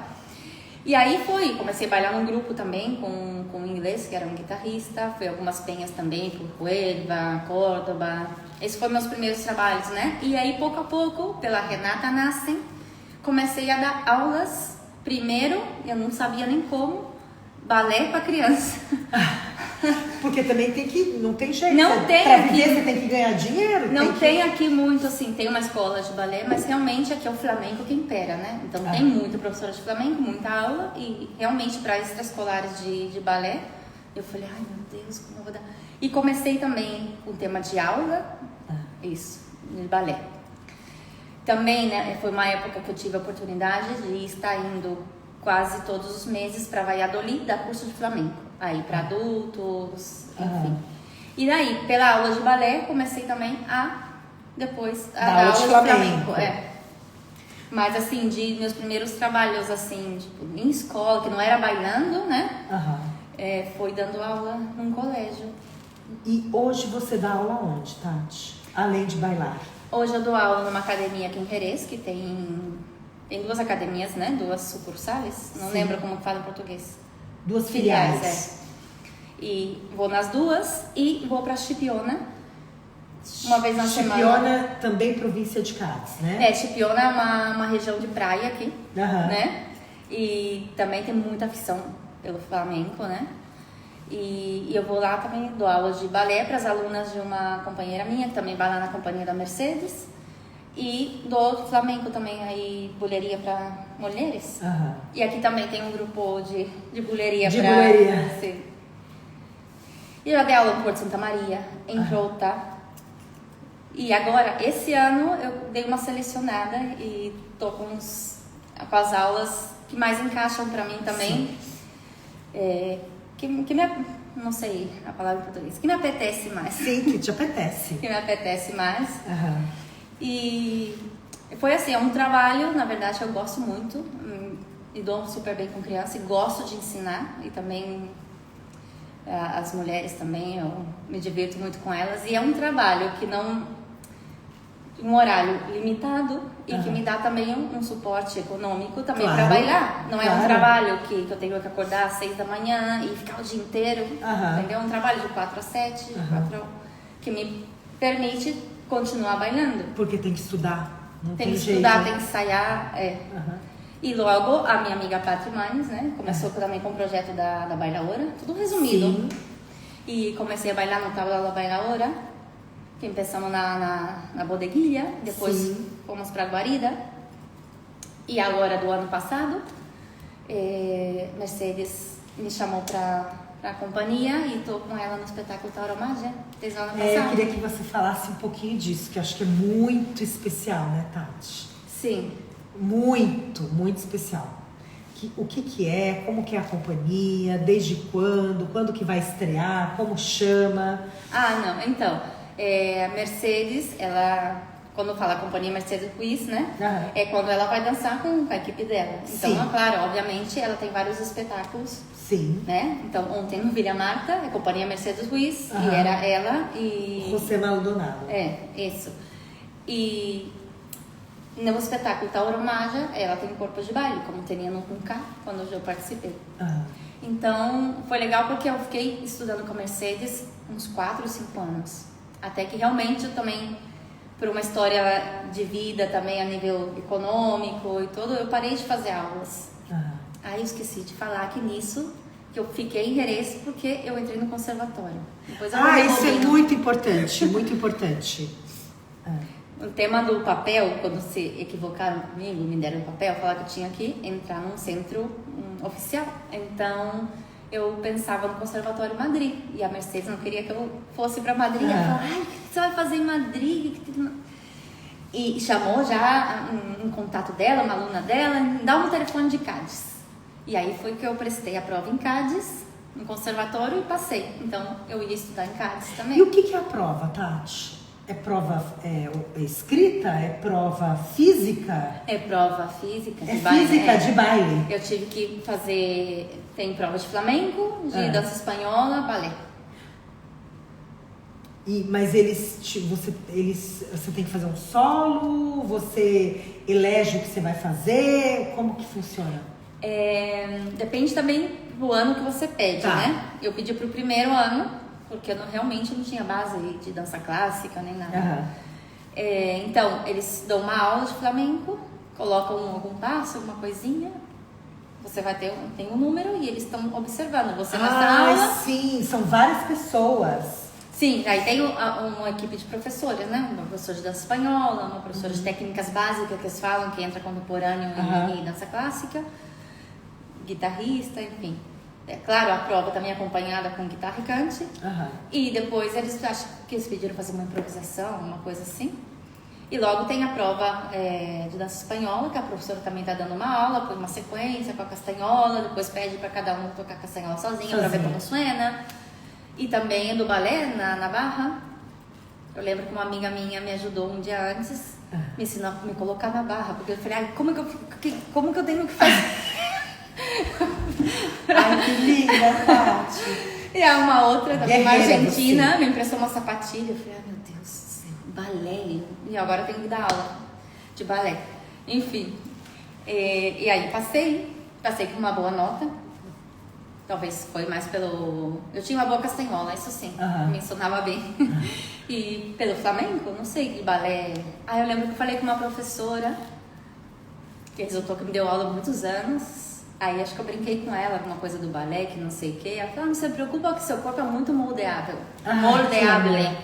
E aí comecei a bailar num grupo também com um inglês, que era um guitarrista, fui algumas penhas também, por Huelva, Córdoba, esses foram meus primeiros trabalhos, né? E aí pouco a pouco, pela Renata Nassen, comecei a dar aulas, primeiro, eu não sabia nem como, balé pra criança. Porque também não tem jeito. Não tem pra aqui. Viver, você tem que ganhar dinheiro. Não tem aqui muito, assim, tem uma escola de balé, mas realmente aqui é o flamenco que impera, né? Então tem muita professora de flamenco, muita aula, e realmente para extraescolares de balé, eu falei, ai meu Deus, como eu vou dar... E comecei também com o tema de aula, isso, de balé. Também, né, foi uma época que eu tive a oportunidade de estar indo quase todos os meses para Valladolid dar curso de flamenco. Aí para adultos, enfim. E daí, pela aula de balé, comecei também depois a dar aula de flamenco. Mas assim, de meus primeiros trabalhos assim, tipo, em escola, que não era bailando, né? Foi dando aula num colégio. E hoje você dá aula onde, Tati? Além de bailar? Hoje eu dou aula numa academia aqui em Jerez, que tem 2 academias, né? 2 sucursales. Não lembro como fala em português. 2 filiais. E vou nas 2 e vou pra Chipiona uma vez na semana. Chipiona, também província de Cádiz, né? Chipiona é uma região de praia aqui, né? E também tem muita afição pelo flamenco, né? E eu vou lá também, dou aulas de balé para as alunas de uma companheira minha, que também vai lá na companhia da Mercedes. E dou flamenco também, aí, buleria para mulheres. E aqui também tem um grupo de buleria para... Sim. E eu já dei aula em Porto Santa Maria, em Rota. E agora, esse ano, eu dei uma selecionada e tô com as aulas que mais encaixam para mim também. Não sei a palavra em português. Que me apetece mais. Sim, que te apetece. Que me apetece mais. E foi assim, é um trabalho, na verdade, eu gosto muito. Me dou super bem com criança e gosto de ensinar. E também as mulheres também, eu me divirto muito com elas. E é um trabalho que não... um horário limitado e que me dá também um suporte econômico também para bailar. Não é um trabalho que eu tenho que acordar às 6 da manhã e ficar o dia inteiro, entendeu? É um trabalho de 4 a 7, que me permite continuar bailando. Porque tem que estudar, não tem jeito. Tem que estudar, tem que ensaiar, E logo a minha amiga Patri Manes, né? Começou também com o projeto da Bailaora, tudo resumido. Sim. E comecei a bailar no Tabla da Bailaora. Começamos na Bodeguilha, depois fomos para Guarida. E agora, do ano passado, Mercedes me chamou para a companhia e estou com ela no espetáculo Tauromagia desde o ano passado. Eu queria que você falasse um pouquinho disso, que eu acho que é muito especial, né, Tati? Sim. Muito, muito especial. O que é, como que é a companhia, desde quando que vai estrear, como chama? Não, então... a Mercedes, ela, quando fala a companhia Mercedes-Ruiz, né? É quando ela vai dançar com a equipe dela. Então, claro, obviamente, ela tem vários espetáculos. Sim. Né? Então, ontem no Vila Marta, a companhia Mercedes-Ruiz, e era ela e... José Maldonado. Isso. E no espetáculo Tauromagia, ela tem corpo de baile, como tinha no K, quando eu participei. Então, foi legal porque eu fiquei estudando com a Mercedes uns 4 ou 5 anos. Até que realmente eu também, por uma história de vida também a nível econômico e tudo, eu parei de fazer aulas. Aí eu esqueci de falar que nisso, que eu fiquei em Jerez porque eu entrei no conservatório. Depois isso é muito importante, muito importante. O tema do papel, quando se equivocaram comigo, me deram um papel, falaram que eu tinha que entrar num centro oficial. Então... eu pensava no Conservatório Madrid e a Mercedes não queria que eu fosse para Madrid. Ela falou, o que você vai fazer em Madrid? E chamou já um contato dela, uma aluna dela, dá um telefone de Cádiz. E aí foi que eu prestei a prova em Cádiz, no conservatório, e passei. Então eu ia estudar em Cádiz também. E o que é a prova, Tati? É prova escrita? É prova física? É prova física de baile. Física de baile. Eu tive que fazer... Tem prova de flamenco, de dança espanhola, balé. Mas você tem que fazer um solo? Você elege o que você vai fazer? Como que funciona? Depende também do ano que você pede, né? Eu pedi pro primeiro ano, porque eu realmente não tinha base de dança clássica nem nada. Então, eles dão uma aula de flamenco, colocam algum passo, alguma coisinha. Você vai tem um número e eles estão observando você nessa aula. Sim, são várias pessoas. Sim, aí tem uma equipe de professores, né? Uma professora de dança espanhola, uma professora de técnicas básicas que eles falam, que entra contemporâneo e dança clássica, guitarrista, enfim. É claro, a prova também é acompanhada com guitarra e cante. E depois acho que eles pediram fazer uma improvisação, uma coisa assim. E logo tem a prova de dança espanhola, que a professora também está dando uma aula, põe uma sequência com a castanhola, depois pede para cada um tocar a castanhola sozinha para ver como suena. E também do balé na barra. Eu lembro que uma amiga minha me ajudou um dia antes, me ensinou a me colocar na barra, porque eu falei, como que eu tenho que fazer? Ai, que linda, Tati. E a uma outra, também uma argentina, me emprestou uma sapatilha. Eu falei, meu Deus, balé. E agora eu tenho que dar aula de balé. Enfim. E aí passei com uma boa nota. Talvez foi mais pelo... Eu tinha uma boa castanhola, isso sim, me sonava bem. E pelo flamenco, não sei, de balé. Aí eu lembro que eu falei com uma professora, que resultou que me deu aula há muitos anos. Aí acho que eu brinquei com ela, alguma coisa do balé, que não sei o quê. Ela falou, não se preocupa que seu corpo é muito moldeável. Moldeável.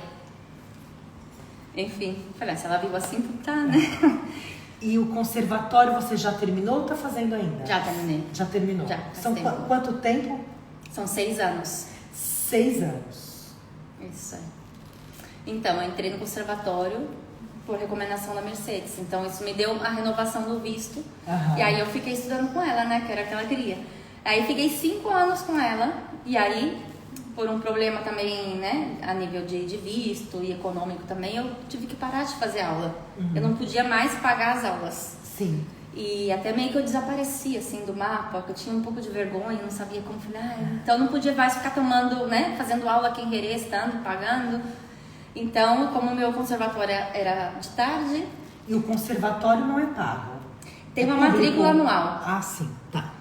Enfim, falei, se ela viu assim, tá, né? E o conservatório você já terminou ou tá fazendo ainda? Já terminei. Já terminou? Já. São quanto tempo? São 6 anos. 6 anos. Isso aí. Então, eu entrei no conservatório por recomendação da Mercedes. Então, isso me deu a renovação do visto. E aí, eu fiquei estudando com ela, né? Que era o que ela queria. Aí, fiquei 5 anos com ela. E aí, por um problema também, né? A nível de visto e econômico também, eu tive que parar de fazer aula. Eu não podia mais pagar as aulas. Sim. E até meio que eu desaparecia, assim, do mapa, porque eu tinha um pouco de vergonha, não sabia como falar. Então, eu não podia mais ficar tomando, né? Fazendo aula aqui em Herê, estando, pagando. Então, como o meu conservatório era de tarde... E o conservatório não é pago? Tem uma matrícula anual. Ah, sim, tá.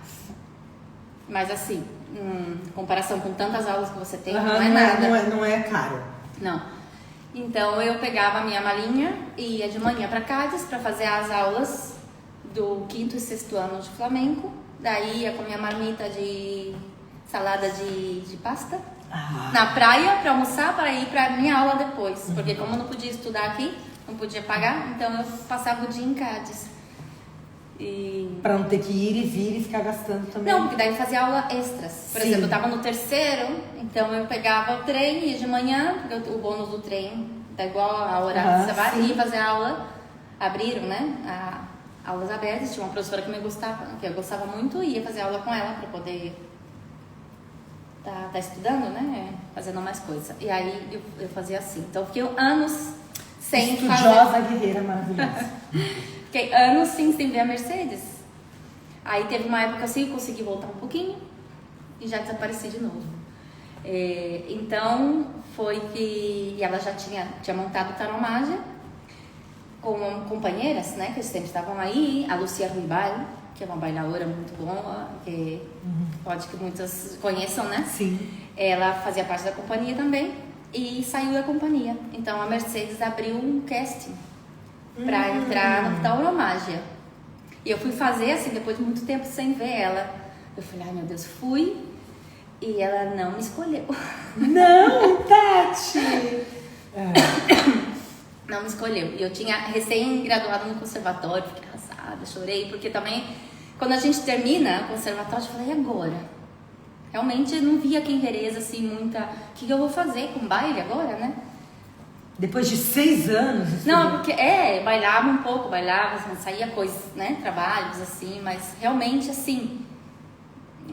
Mas assim, em comparação com tantas aulas que você tem, não é nada. Não é caro. Não. Então, eu pegava a minha malinha e ia de manhã para Cádiz para fazer as aulas do 5º e 6º ano de flamenco. Daí, ia com minha marmita de salada de pasta. Na praia para almoçar, para ir para minha aula depois, porque como eu não podia estudar aqui, não podia pagar, então eu passava o dia em Cádiz. Para não ter que ir e vir e ficar gastando também. Não, porque daí eu fazia aula extras. Por exemplo, eu tava no 3º, então eu pegava o trem, ia de manhã, porque o bônus do trem tá igual a hora que você vai, ia fazer aula. Abriram, né? Aulas abertas, tinha uma professora que eu gostava muito, e ia fazer aula com ela para poder tá estudando, né? Fazendo mais coisa. E aí eu fazia assim. Então eu fiquei anos sem estudiosa, guerreira maravilhosa. Fiquei anos sem ver a Mercedes. Aí teve uma época assim, eu consegui voltar um pouquinho e já desapareci de novo. Então foi que ela já tinha montado o Taromágia com companheiras, né? Que sempre estavam aí. A Lucia Ruibal, que é uma bailadora muito boa, que pode que muitas conheçam, né? Sim. Ela fazia parte da companhia também e saiu da companhia. Então a Mercedes abriu um casting para entrar no Tauromágia. E eu fui fazer assim, depois de muito tempo sem ver ela. Eu falei, ai meu Deus, fui. E ela não me escolheu. Não, Tati! Não me escolheu. E eu tinha recém-graduado no conservatório, fiquei arrasada, chorei, porque também, quando a gente termina o conservatório, eu falei, e agora? Realmente eu não via aqui em Herês, assim, muita... O que eu vou fazer com baile agora, né? Depois de 6 anos? Não, porque, bailava um pouco, assim, saía coisas, né, trabalhos, assim, mas realmente, assim,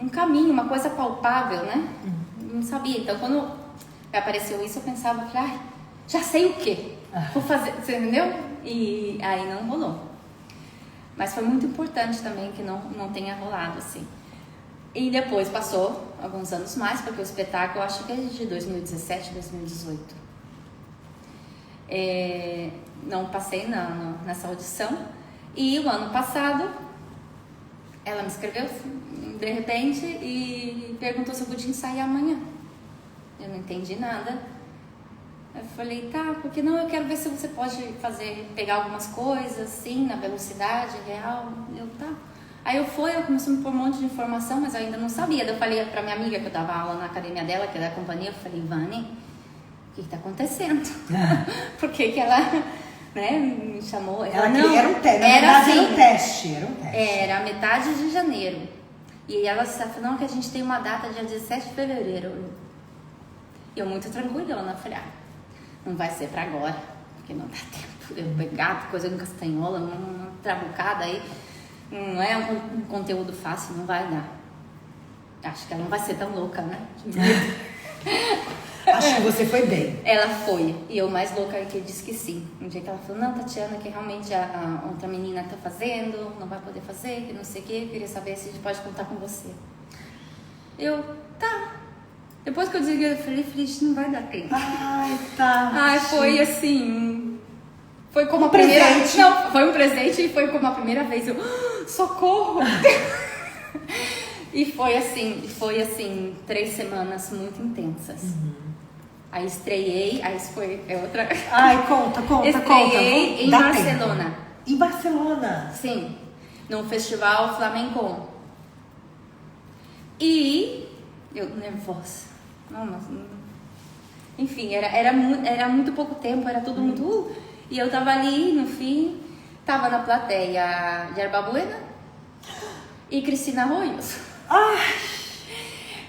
um caminho, uma coisa palpável, né? Não sabia. Então, quando apareceu isso, eu pensava, ai, já sei o quê? Vou fazer, você entendeu? E aí não rolou. Mas foi muito importante também que não tenha rolado, assim. E depois passou alguns anos mais, porque o espetáculo, acho que é de 2017, 2018. Não passei nessa audição. E o ano passado, ela me escreveu, de repente, e perguntou se eu podia ensaiar amanhã. Eu não entendi nada. Eu falei, tá, porque não, eu quero ver se você pode pegar algumas coisas, assim, na velocidade real. Eu, tá. Aí eu comecei a me pôr um monte de informação, mas eu ainda não sabia. Daí eu falei pra minha amiga que eu dava aula na academia dela, que é da companhia, eu falei, Vani, o que tá acontecendo? Por que ela, né, me chamou? Ela não, era um teste, era assim, um teste. Era metade de janeiro. E ela falou, não, que a gente tem uma data dia 17 de fevereiro. E eu muito tranquilona, falei, não vai ser pra agora, porque não dá tempo de eu pegar coisa com castanhola, uma trabucada aí, não é um conteúdo fácil, não vai dar. Acho que ela não vai ser tão louca, né? Acho que você foi bem. Ela foi, e eu mais louca que disse que sim. Um dia que ela falou, não, Tatiana, que realmente a outra menina tá fazendo, não vai poder fazer, que não sei o que, eu queria saber se a gente pode contar com você. Eu, tá. Depois que eu desliguei, eu falei, isso não vai dar tempo. Ai, tá. Ai, foi assim... Foi como a primeira... presente. Não, foi um presente e foi como a primeira vez. Eu, socorro! E foi assim, 3 semanas muito intensas. Aí estreiei, aí isso é outra... Ai, conta. Estreiei em Dá Barcelona. tempo. Em Barcelona? Sim, no festival Flamenco. E eu nervosa. Não, mas, enfim, era muito pouco tempo, era tudo muito... E eu tava ali, no fim, tava na plateia Yerba Buena e Cristina Arroios. Ai!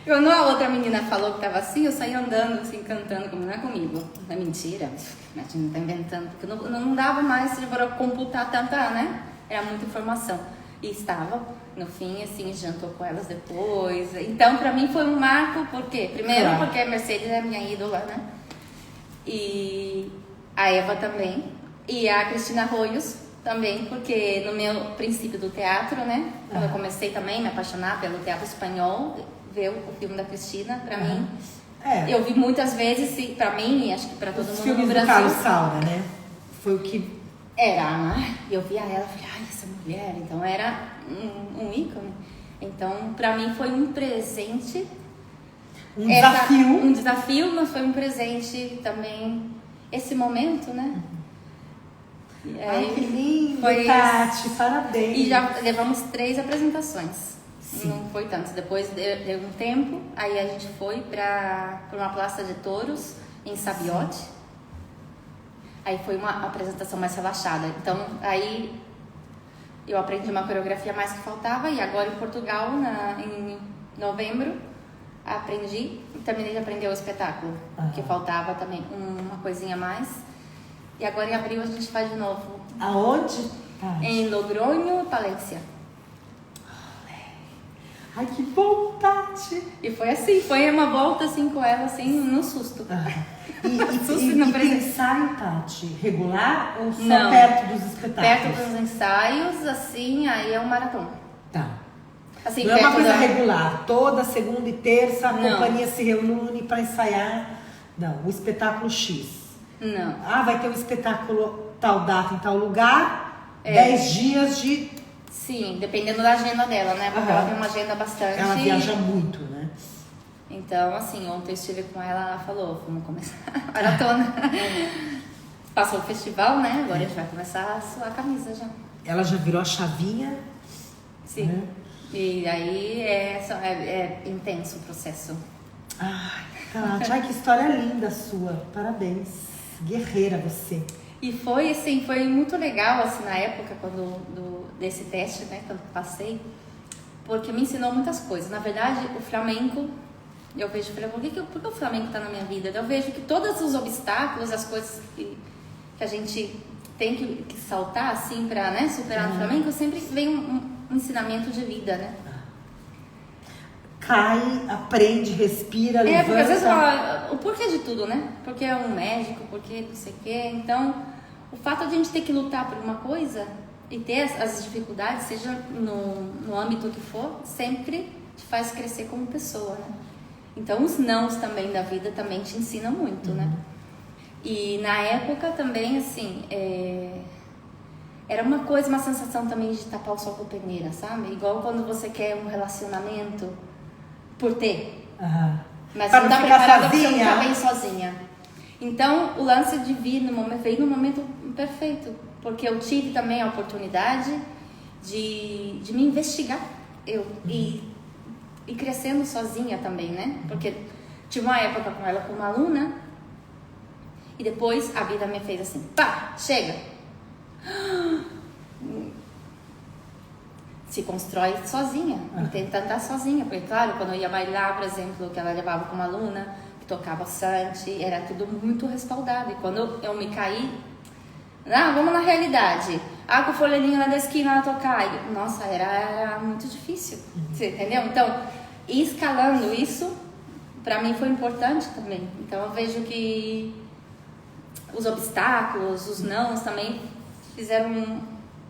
Quando a outra menina falou que tava assim, eu saí andando, assim, cantando, como não é comigo. É mentira, a gente não tá inventando, porque não dava mais para computar tanta, né? Era muita informação. E estava, no fim, assim, jantou com elas depois. Então, pra mim foi um marco, por quê? Primeiro, Claro. porque a Mercedes é minha ídola, né? E a Eva também. E a Cristina Arroios também, porque no meu princípio do teatro, né? Quando eu comecei também a me apaixonar pelo teatro espanhol, ver o filme da Cristina, pra mim, eu vi muitas vezes, e pra mim, acho que pra todo mundo filmes no do Brasil. Carlos Saura, né? Foi o que... Eu via ela e falei, ai, essa mulher, então era um ícone. Então, pra mim foi um presente. Desafio. Um desafio, mas foi um presente também, esse momento, né? Ai, que lindo, foi Tati, parabéns. E já levamos 3 apresentações. Sim. Não foi tanto. Depois de um tempo, aí a gente foi para uma praça de touros em Sabiote. Sim. Aí foi uma apresentação mais relaxada. Então, aí eu aprendi uma coreografia mais que faltava. E agora em Portugal, em novembro, aprendi e terminei de aprender o espetáculo. Que faltava também uma coisinha a mais. E agora em abril a gente faz de novo. Aonde? Em Logronho e Palência. Ai, que bom, Tati! E foi assim, foi uma volta assim com ela, assim, no susto. E tem ensaio, Tati, regular ou só Não, perto dos espetáculos? Perto dos ensaios, assim, aí é um maratona. Tá. Assim, Não é uma coisa regular, toda segunda e terça a Não. companhia se reúne para ensaiar. Não, o espetáculo X. Não. Ah, vai ter um espetáculo tal data em tal lugar, 10 dias de... Sim, dependendo da agenda dela, né? Porque ela tem uma agenda bastante... Ela viaja muito, né? Então, assim, ontem eu estive com ela, ela falou, vamos começar a maratona. Passou o festival, né? Agora a gente vai começar a suar a camisa já. Ela já virou a chavinha? Sim. Né? E aí é intenso o processo. Ai, Tati, ai, que história linda sua. Parabéns. Guerreira você. E foi assim, foi muito legal assim na época desse teste, né, quando passei, porque me ensinou muitas coisas. Na verdade, o flamenco, eu vejo, por que o flamenco está na minha vida? Eu vejo que todos os obstáculos, as coisas que a gente tem que saltar assim para, né, superar no flamenco, sempre vem um ensinamento de vida, né? Cai, aprende, respira, levanta. Porque às vezes fala, o porquê de tudo, né? Porque é um médico, porque não sei o quê. Então, o fato de a gente ter que lutar por uma coisa e ter as dificuldades, seja no âmbito que for, sempre te faz crescer como pessoa, né? Então, os nãos também da vida também te ensinam muito, né? E na época também, assim, era uma sensação também de tapar o sol com a peneira, sabe? Igual quando você quer um relacionamento por ter. Mas pra não tá ficar preparada porque você não sozinha. tá bem sozinha. Então, o lance de vir veio no momento perfeito, porque eu tive também a oportunidade de me investigar, e crescendo sozinha também, né? Porque tive uma época com ela como aluna, e depois a vida me fez assim, pá, chega! Se constrói sozinha, tenta andar sozinha, porque claro, quando eu ia bailar, por exemplo, que ela levava como aluna, que tocava Santi, era tudo muito respaldado, e quando eu me caí, vamos na realidade, com o folhelinho lá da esquina ela tocar, nossa, era muito difícil, você entendeu? Então, escalando isso, pra mim foi importante também, então eu vejo que os obstáculos, os nãos também fizeram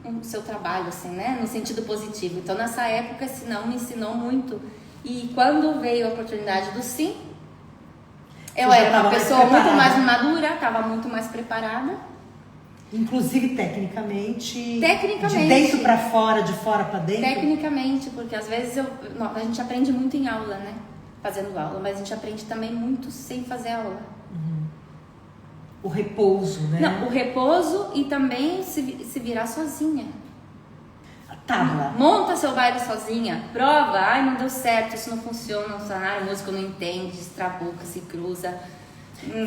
o seu trabalho, assim, né? No sentido positivo. Então, nessa época, esse não me ensinou muito. E quando veio a oportunidade do sim, eu era uma pessoa muito mais madura, estava muito mais preparada. Inclusive tecnicamente. Tecnicamente. De dentro pra fora, de fora pra dentro. Tecnicamente, porque às vezes a gente aprende muito em aula, né? Fazendo aula, mas a gente aprende também muito sem fazer aula. O repouso, né? Não, o repouso e também se virar sozinha. A tábua. Monta seu baile sozinha, prova, ai não deu certo, isso não funciona, ai, o músico não entende, destrabuca, se cruza.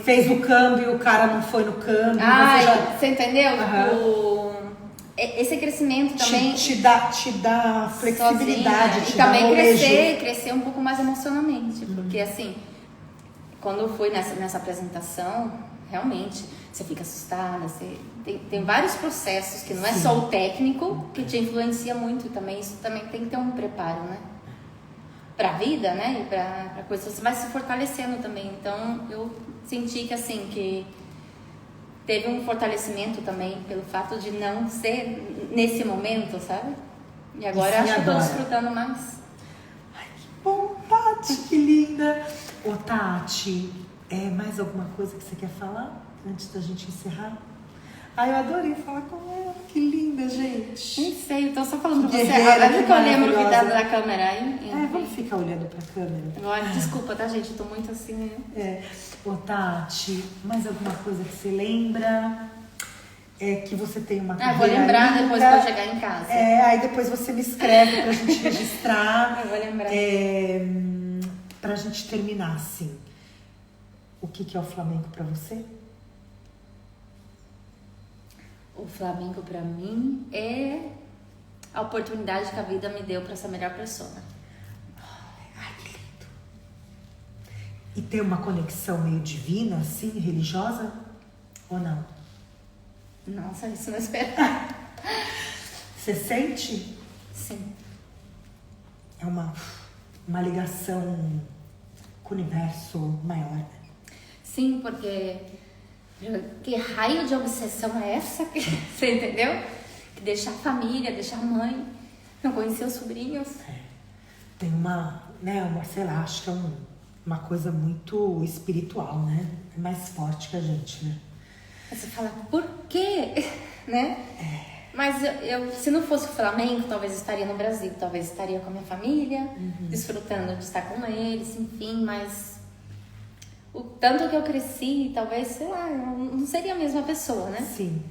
Fez o câmbio, o cara não foi no câmbio. Ai, você entendeu? Esse crescimento também te dá flexibilidade, sozinha. te E dá também molejo. crescer um pouco mais emocionalmente, porque assim, quando eu fui nessa apresentação, realmente você fica assustada, tem vários processos que não é só o técnico que te influencia muito também, isso também tem que ter um preparo, né? Pra vida, né? E pra coisa, você vai se fortalecendo também. Então eu senti que assim, que teve um fortalecimento também pelo fato de não ser nesse momento, sabe? E agora acho que eu tô desfrutando mais. Ai, que bom, Tati, que linda. Ô, Tati, mais alguma coisa que você quer falar antes da gente encerrar? Ai, eu adorei falar com ela, que linda, gente. Nem sei, eu tô só falando pra você. Guerreira, Agora que eu lembro que maravilhosa. da câmera aí. Vamos ficar olhando pra câmera. Agora, desculpa, tá, gente? Eu tô muito assim. Ô, Tati, mais alguma coisa que você lembra? Que você tem uma carreira vou lembrar linda. depois que eu chegar em casa. Aí depois você me escreve pra gente registrar. Eu vou lembrar. Pra gente terminar, assim. O que é o Flamengo pra você? O Flamengo pra mim é a oportunidade que a vida me deu pra ser a melhor pessoa. Ai, que lindo. E tem uma conexão meio divina, assim, religiosa? Ou não? Nossa, isso não esperava. Você sente? Sim. É uma ligação com o universo maior, né? Sim, porque que raio de obsessão é essa? Você entendeu? Que deixar a família, deixar a mãe, não conhecer os sobrinhos. Tem sei lá, acho que é uma coisa muito espiritual, né? É mais forte que a gente, né? Aí você fala, por quê? Né? Mas eu, se não fosse o Flamengo, talvez eu estaria no Brasil, talvez eu estaria com a minha família, desfrutando de estar com eles, enfim, mas o tanto que eu cresci, talvez, sei lá, eu não seria a mesma pessoa, né? Sim.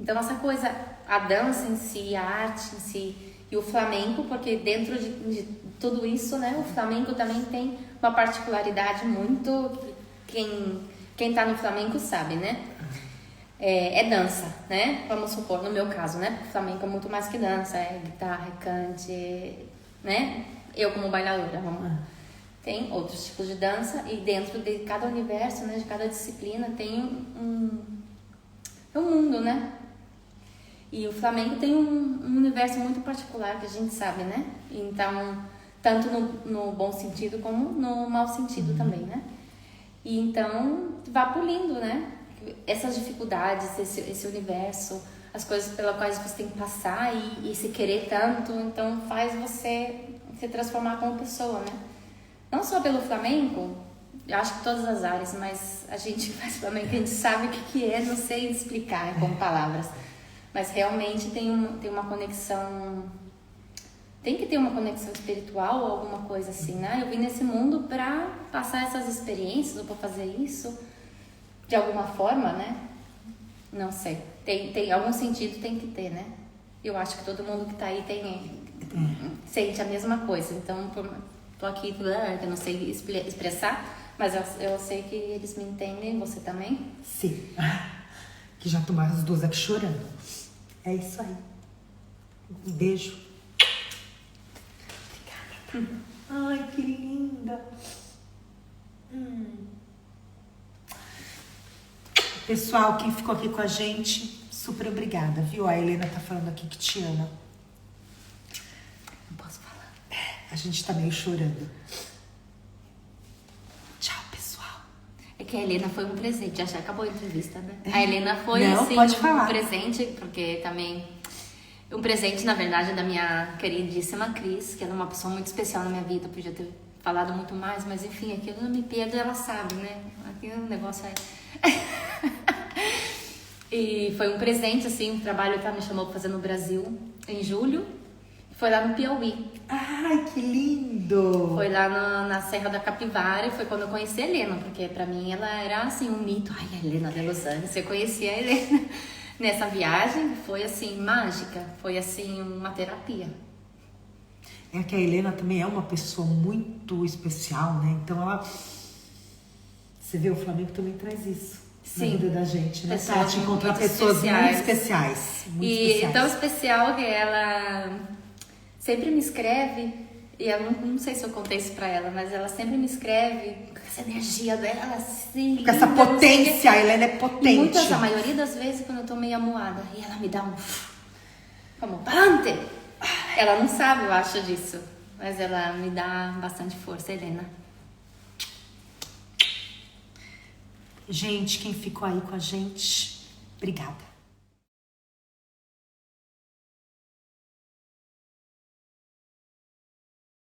Então essa coisa, a dança em si, a arte em si e o flamenco, porque dentro de tudo isso, né, o flamenco também tem uma particularidade muito, quem tá no flamenco sabe, né? É dança, né? Vamos supor, no meu caso, né? Porque o flamenco é muito mais que dança, é guitarra, é cante, né? Eu como bailarina, tem outros tipos de dança e dentro de cada universo, né, de cada disciplina tem um mundo, né? E o flamenco tem um universo muito particular que a gente sabe, né? Então, tanto no bom sentido como no mau sentido também, né? E então, vá pulindo, né? Essas dificuldades, esse universo, as coisas pelas quais você tem que passar e se querer tanto, então faz você se transformar como pessoa, né? Não só pelo flamenco, eu acho que todas as áreas, mas a gente que faz flamenco, a gente sabe o que é, não sei explicar com palavras. Mas realmente tem uma conexão, tem que ter uma conexão espiritual ou alguma coisa assim, né? Eu vim nesse mundo para passar essas experiências ou para fazer isso de alguma forma, né? Não sei. Tem algum sentido, tem que ter, né? Eu acho que todo mundo que tá aí sente a mesma coisa. Então, tô aqui, que eu não sei expressar, mas eu sei que eles me entendem, você também? Sim. Que já tomaram as duas aqui chorando. É isso aí. Um beijo. Obrigada. Ai, que linda. Pessoal, quem ficou aqui com a gente, super obrigada, viu? A Helena tá falando aqui que te ama. Não posso falar. A gente tá meio chorando. Tchau, pessoal. É que a Helena foi um presente, já acabou a entrevista, né? A Helena foi, Não, assim, pode falar. Um presente, porque também... Um presente, na verdade, da minha queridíssima Cris, que ela é uma pessoa muito especial na minha vida, podia ter falado muito mais, mas enfim, aquilo não me perde, ela sabe, né? Aqui o negócio é... E foi um presente, assim, o trabalho que ela me chamou pra fazer no Brasil, em julho. Foi lá no Piauí. Ai, que lindo! Foi lá na Serra da Capivara e foi quando eu conheci a Helena, porque pra mim ela era, assim, um mito. Ai, a Helena de Los Angeles, eu conheci a Helena nessa viagem, foi, assim, mágica. Foi, assim, uma terapia. É que a Helena também é uma pessoa muito especial, né? Então ela... Você vê, o Flamengo também traz isso. Sim. Na vida da gente, né? Pessoas Te encontrar muito pessoas especiais. muito especiais. Muito E especiais. tão especial que ela sempre me escreve, e eu não sei se eu contei isso pra ela, mas ela sempre me escreve com essa energia dela, assim, Com essa linda, não sei o quê. potência, a Helena é potente. A maioria das vezes quando eu tô meio amuada, e ela me dá um... como, pante! Ela não sabe, eu acho, disso, mas ela me dá bastante força, Helena. Gente, quem ficou aí com a gente, obrigada.